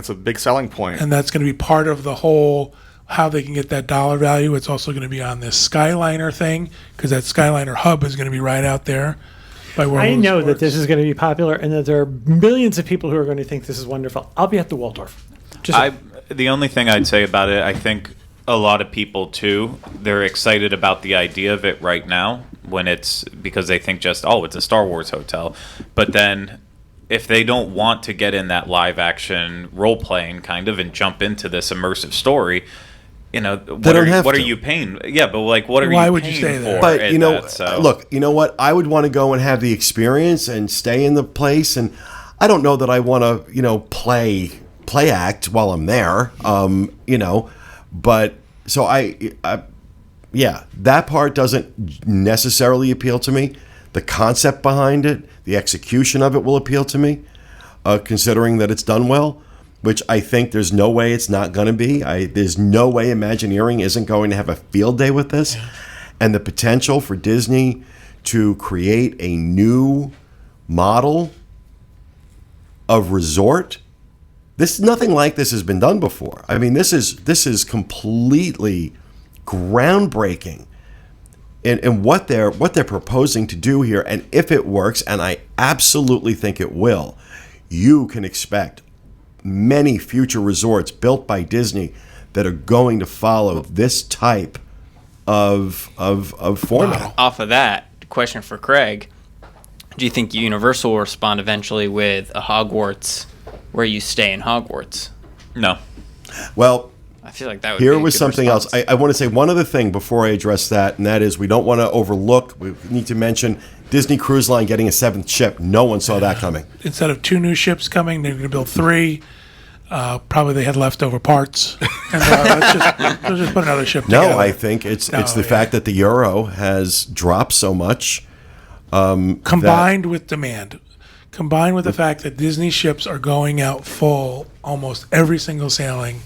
Speaker 4: a big selling point.
Speaker 2: And that's going to be part of the whole, how they can get that dollar value. It's also going to be on this Skyliner thing because that Skyliner hub is going to be right out there by World
Speaker 3: I know
Speaker 2: Sports.
Speaker 3: that this is going to be popular and that there are millions of people who are going to think this is wonderful. I'll be at the Waldorf.
Speaker 5: The only thing I'd say about it, I think a lot of people too, they're excited about the idea of it right now because they think it's a Star Wars hotel. But then if they don't want to get in that live action role playing kind of and jump into this immersive story, what are you paying? Yeah, but what are
Speaker 2: Why
Speaker 5: you
Speaker 2: would you
Speaker 5: paying
Speaker 2: stay there?
Speaker 5: for?
Speaker 1: But look, you know what? I would want to go and have the experience and stay in the place, and I don't know that I want to, play act while I'm there, But so yeah, that part doesn't necessarily appeal to me. The concept behind it, the execution of it will appeal to me, considering that it's done well, which I think there's no way it's not going to be. There's no way Imagineering isn't going to have a field day with this. Yeah. And the potential for Disney to create a new model of resort, nothing like this has been done before. I mean, this is completely groundbreaking in what they're proposing to do here. And if it works, and I absolutely think it will, you can expect many future resorts built by Disney that are going to follow this type of format.
Speaker 6: Off of that, question for Craig: do you think Universal will respond eventually with a Hogwarts where you stay in Hogwarts?
Speaker 5: No.
Speaker 1: Well,
Speaker 6: I feel like that would
Speaker 1: here
Speaker 6: be a
Speaker 1: was
Speaker 6: good
Speaker 1: something
Speaker 6: response.
Speaker 1: else. I want to say one other thing before I address that, and that is we don't want to overlook. We need to mention Disney Cruise Line getting a 7th ship. No one saw that coming.
Speaker 2: Instead of 2 new ships coming, they're going to build 3. Probably they had leftover parts, and let's just put another ship together.
Speaker 1: No, I think it's the fact that the euro has dropped so much.
Speaker 2: Combined with demand, combined with the fact that Disney ships are going out full almost every single sailing,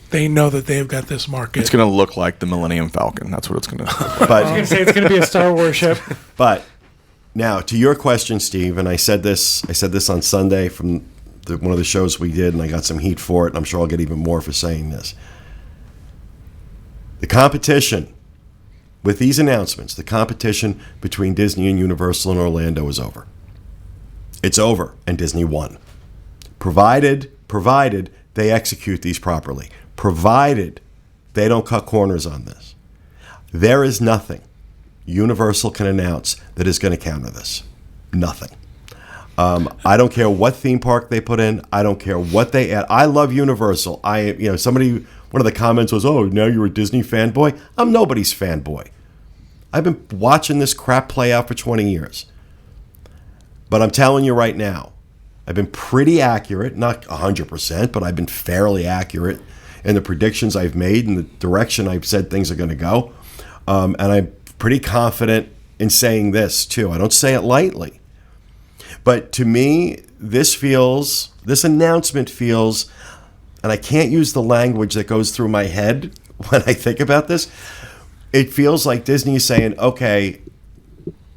Speaker 2: they know that they've got this market.
Speaker 4: It's going to look like the Millennium Falcon. That's what it's going to look like.
Speaker 1: But
Speaker 3: I was going to say it's going to be a Star Wars ship.
Speaker 1: But now to your question, Steve, and I said this on Sunday from one of the shows we did, and I got some heat for it, and I'm sure I'll get even more for saying this. The competition with these announcements, the competition between Disney and Universal in Orlando is over. It's over, and Disney won. Provided they execute these properly. Provided they don't cut corners on this. There is nothing Universal can announce that is going to counter this. Nothing. I don't care what theme park they put in. I don't care what they add. I love Universal. One of the comments was, "Oh, now you're a Disney fanboy." I'm nobody's fanboy. I've been watching this crap play out for 20 years. But I'm telling you right now, I've been pretty accurate, not 100%, but I've been fairly accurate in the predictions I've made and the direction I've said things are going to go. And I'm pretty confident in saying this, too. I don't say it lightly. But to me, this announcement feels, and I can't use the language that goes through my head when I think about this, it feels like Disney is saying, okay,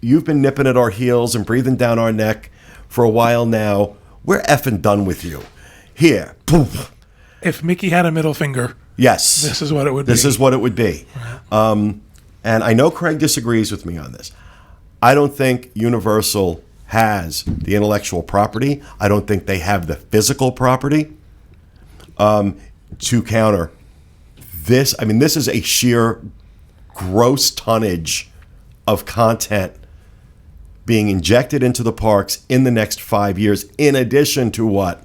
Speaker 1: you've been nipping at our heels and breathing down our neck for a while now. We're effing done with you. Here, poof.
Speaker 2: If Mickey had a middle finger,
Speaker 1: yes,
Speaker 2: this is what it would be.
Speaker 1: This is what it would be. Right. And I know Craig disagrees with me on this. I don't think Universal has the intellectual property. I don't think they have the physical property to counter this. I mean, this is a sheer gross tonnage of content being injected into the parks in the next 5 years, in addition to what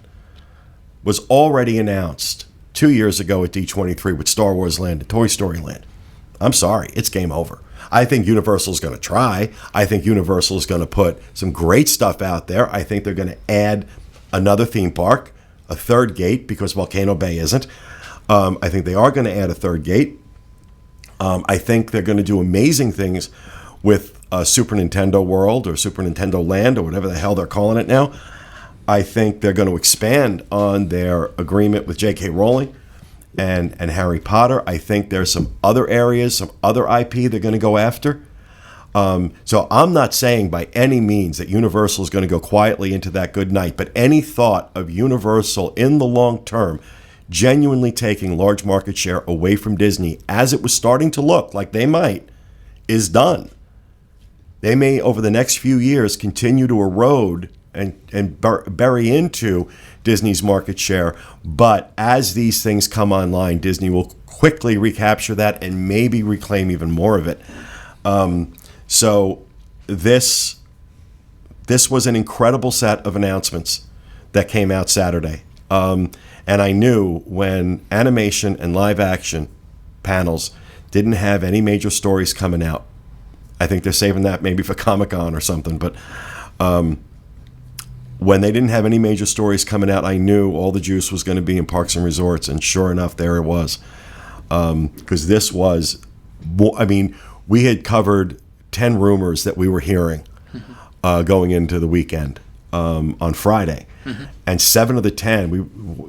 Speaker 1: was already announced 2 years ago at D23 with Star Wars Land and Toy Story Land. I'm sorry, it's game over. I think Universal's going to try. I think Universal's going to put some great stuff out there. I think they're going to add another theme park, a third gate, because Volcano Bay isn't. I think they are going to add a third gate. I think they're going to do amazing things with Super Nintendo World or Super Nintendo Land or whatever the hell they're calling it now. I think they're going to expand on their agreement with J.K. Rowling and Harry Potter. I think there's some other areas, some other IP they're going to go after. So I'm not saying by any means that Universal is going to go quietly into that good night, but any thought of Universal in the long term genuinely taking large market share away from Disney, as it was starting to look like they might, is done. They may, over the next few years, continue to erode and bury into Disney's market share. But as these things come online, Disney will quickly recapture that and maybe reclaim even more of it. So this was an incredible set of announcements that came out Saturday. And I knew when animation and live action panels didn't have any major stories coming out. I think they're saving that maybe for Comic-Con or something. But when they didn't have any major stories coming out, I knew all the juice was going to be in parks and resorts. And sure enough, there it was. Because this was I mean, we had covered 10 rumors that we were hearing going into the weekend on Friday. And 7 of the 10,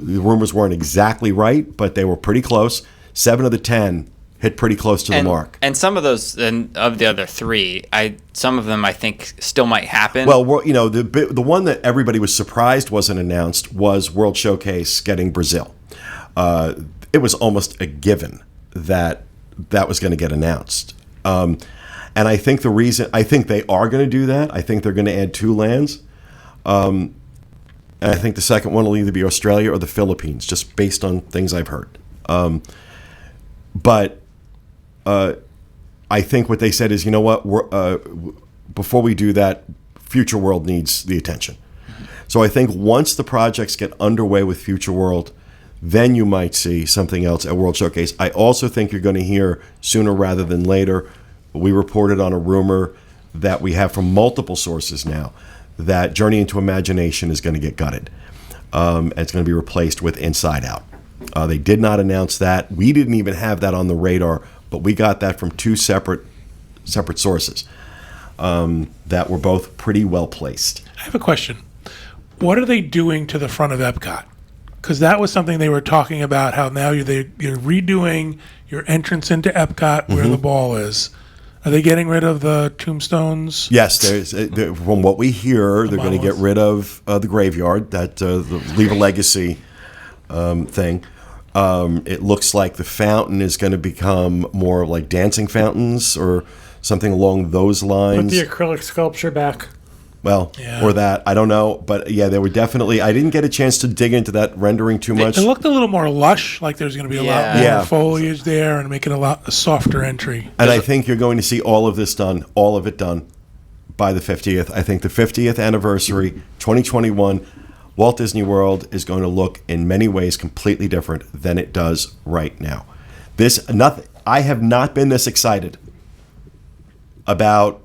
Speaker 1: the rumors weren't exactly right, but they were pretty close. 7 of the 10 hit pretty close to the mark.
Speaker 6: And some of those, and of the other 3, some of them I think still might happen.
Speaker 1: Well, you know, the one that everybody was surprised wasn't announced was World Showcase getting Brazil. It was almost a given that was going to get announced. And I think I think they are going to do that. I think they're going to add 2 lands. And I think the second one will either be Australia or the Philippines, just based on things I've heard. But I think what they said is, you know what, before we do that, Future World needs the attention. So I think once the projects get underway with Future World, then you might see something else at World Showcase. I also think you're going to hear sooner rather than later. We reported on a rumor that we have from multiple sources now that Journey into Imagination is going to get gutted. And it's going to be replaced with Inside Out. They did not announce that. We didn't even have that on the radar, but we got that from 2 separate sources that were both pretty well placed.
Speaker 2: I have a question. What are they doing to the front of Epcot? Because that was something they were talking about, how now you're redoing your entrance into Epcot where the ball is. Are they getting rid of the tombstones?
Speaker 1: Yes, from what we hear, they're going to get rid of the graveyard, that the Leave a Legacy thing. It looks like the fountain is going to become more like dancing fountains or something along those lines.
Speaker 3: Put the acrylic sculpture back.
Speaker 1: Well,
Speaker 2: Yeah.
Speaker 1: or that, I don't know. But yeah, they were definitely, I didn't get a chance to dig into that rendering too much.
Speaker 2: It looked a little more lush, like there's going to be a lot more
Speaker 1: Yeah.
Speaker 2: foliage there and make it a softer entry.
Speaker 1: And I think you're going to see all of it done by the 50th. I think the 50th anniversary, 2021, Walt Disney World is going to look in many ways completely different than it does right now. I have not been this excited about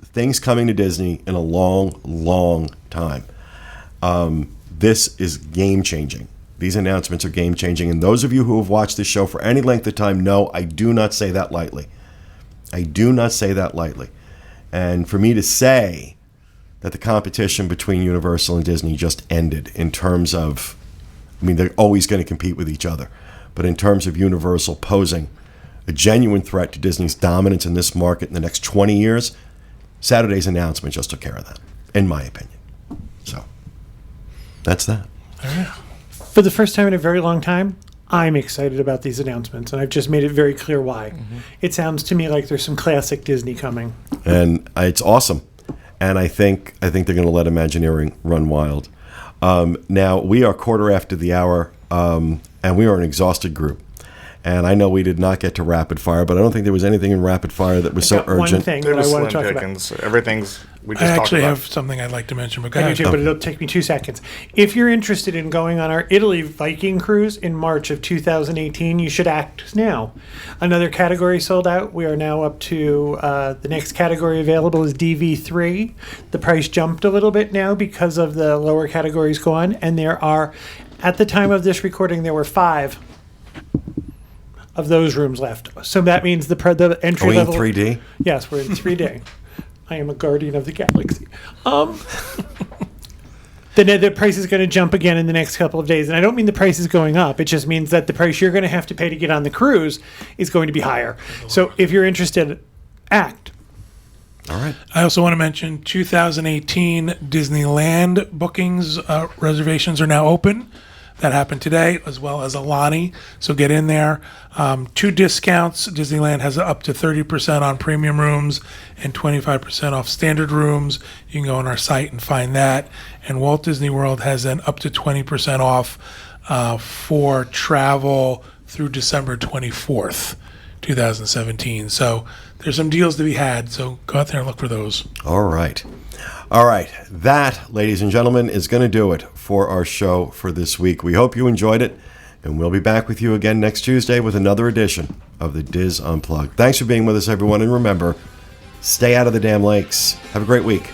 Speaker 1: things coming to Disney in a long, long time. This is game-changing. These announcements are game-changing. And those of you who have watched this show for any length of time know I do not say that lightly. I do not say that lightly. And for me to say that the competition between Universal and Disney just ended in terms of, I mean, they're always going to compete with each other. But in terms of Universal posing a genuine threat to Disney's dominance in this market in the next 20 years, Saturday's announcement just took care of that, in my opinion. So, that's that.
Speaker 3: For the first time in a very long time, I'm excited about these announcements, and I've just made it very clear why. It sounds to me like there's some classic Disney coming.
Speaker 1: And it's awesome. And I think they're going to let Imagineering run wild. Now, we are quarter after the hour, and we are an exhausted group. And I know we did not get to rapid fire, but I don't think there was anything in rapid fire that was so
Speaker 3: Got one
Speaker 1: urgent.
Speaker 3: thing
Speaker 4: It
Speaker 3: that
Speaker 4: was
Speaker 3: I want
Speaker 4: slim
Speaker 3: to talk
Speaker 4: pickings.
Speaker 3: about.
Speaker 4: Everything's we just
Speaker 2: I
Speaker 4: talked
Speaker 2: actually
Speaker 4: about.
Speaker 2: have something I'd like to mention, but go
Speaker 3: I do
Speaker 2: ahead.
Speaker 3: too, but it'll take me 2 seconds. If you're interested in going on our Italy Viking cruise in March of 2018, you should act now. Another category sold out. We are now up to the next category available is DV3. The price jumped a little bit now because of the lower categories gone, and there are, at the time of this recording, there were 5 of those rooms left. So that means the entry
Speaker 1: Are we in
Speaker 3: level
Speaker 1: 3D?
Speaker 3: Yes, we're in 3D. I am a guardian of the galaxy. The price is going to jump again in the next couple of days. And I don't mean the price is going up. It just means that the price you're going to have to pay to get on the cruise is going to be higher. So if you're interested, act.
Speaker 1: All right.
Speaker 2: I also want to mention 2018 Disneyland bookings, reservations are now open. That happened today, as well as Alani. So get in there. 2 discounts. Disneyland has up to 30% on premium rooms and 25% off standard rooms. You can go on our site and find that. And Walt Disney World has an up to 20% off for travel through December 24th, 2017. So there's some deals to be had. So go out there and look for those.
Speaker 1: All right. All right. That, ladies and gentlemen, is going to do it for our show for this week. We hope you enjoyed it, and we'll be back with you again next Tuesday with another edition of the Diz Unplugged. Thanks for being with us, everyone, and remember, stay out of the damn lakes. Have a great week.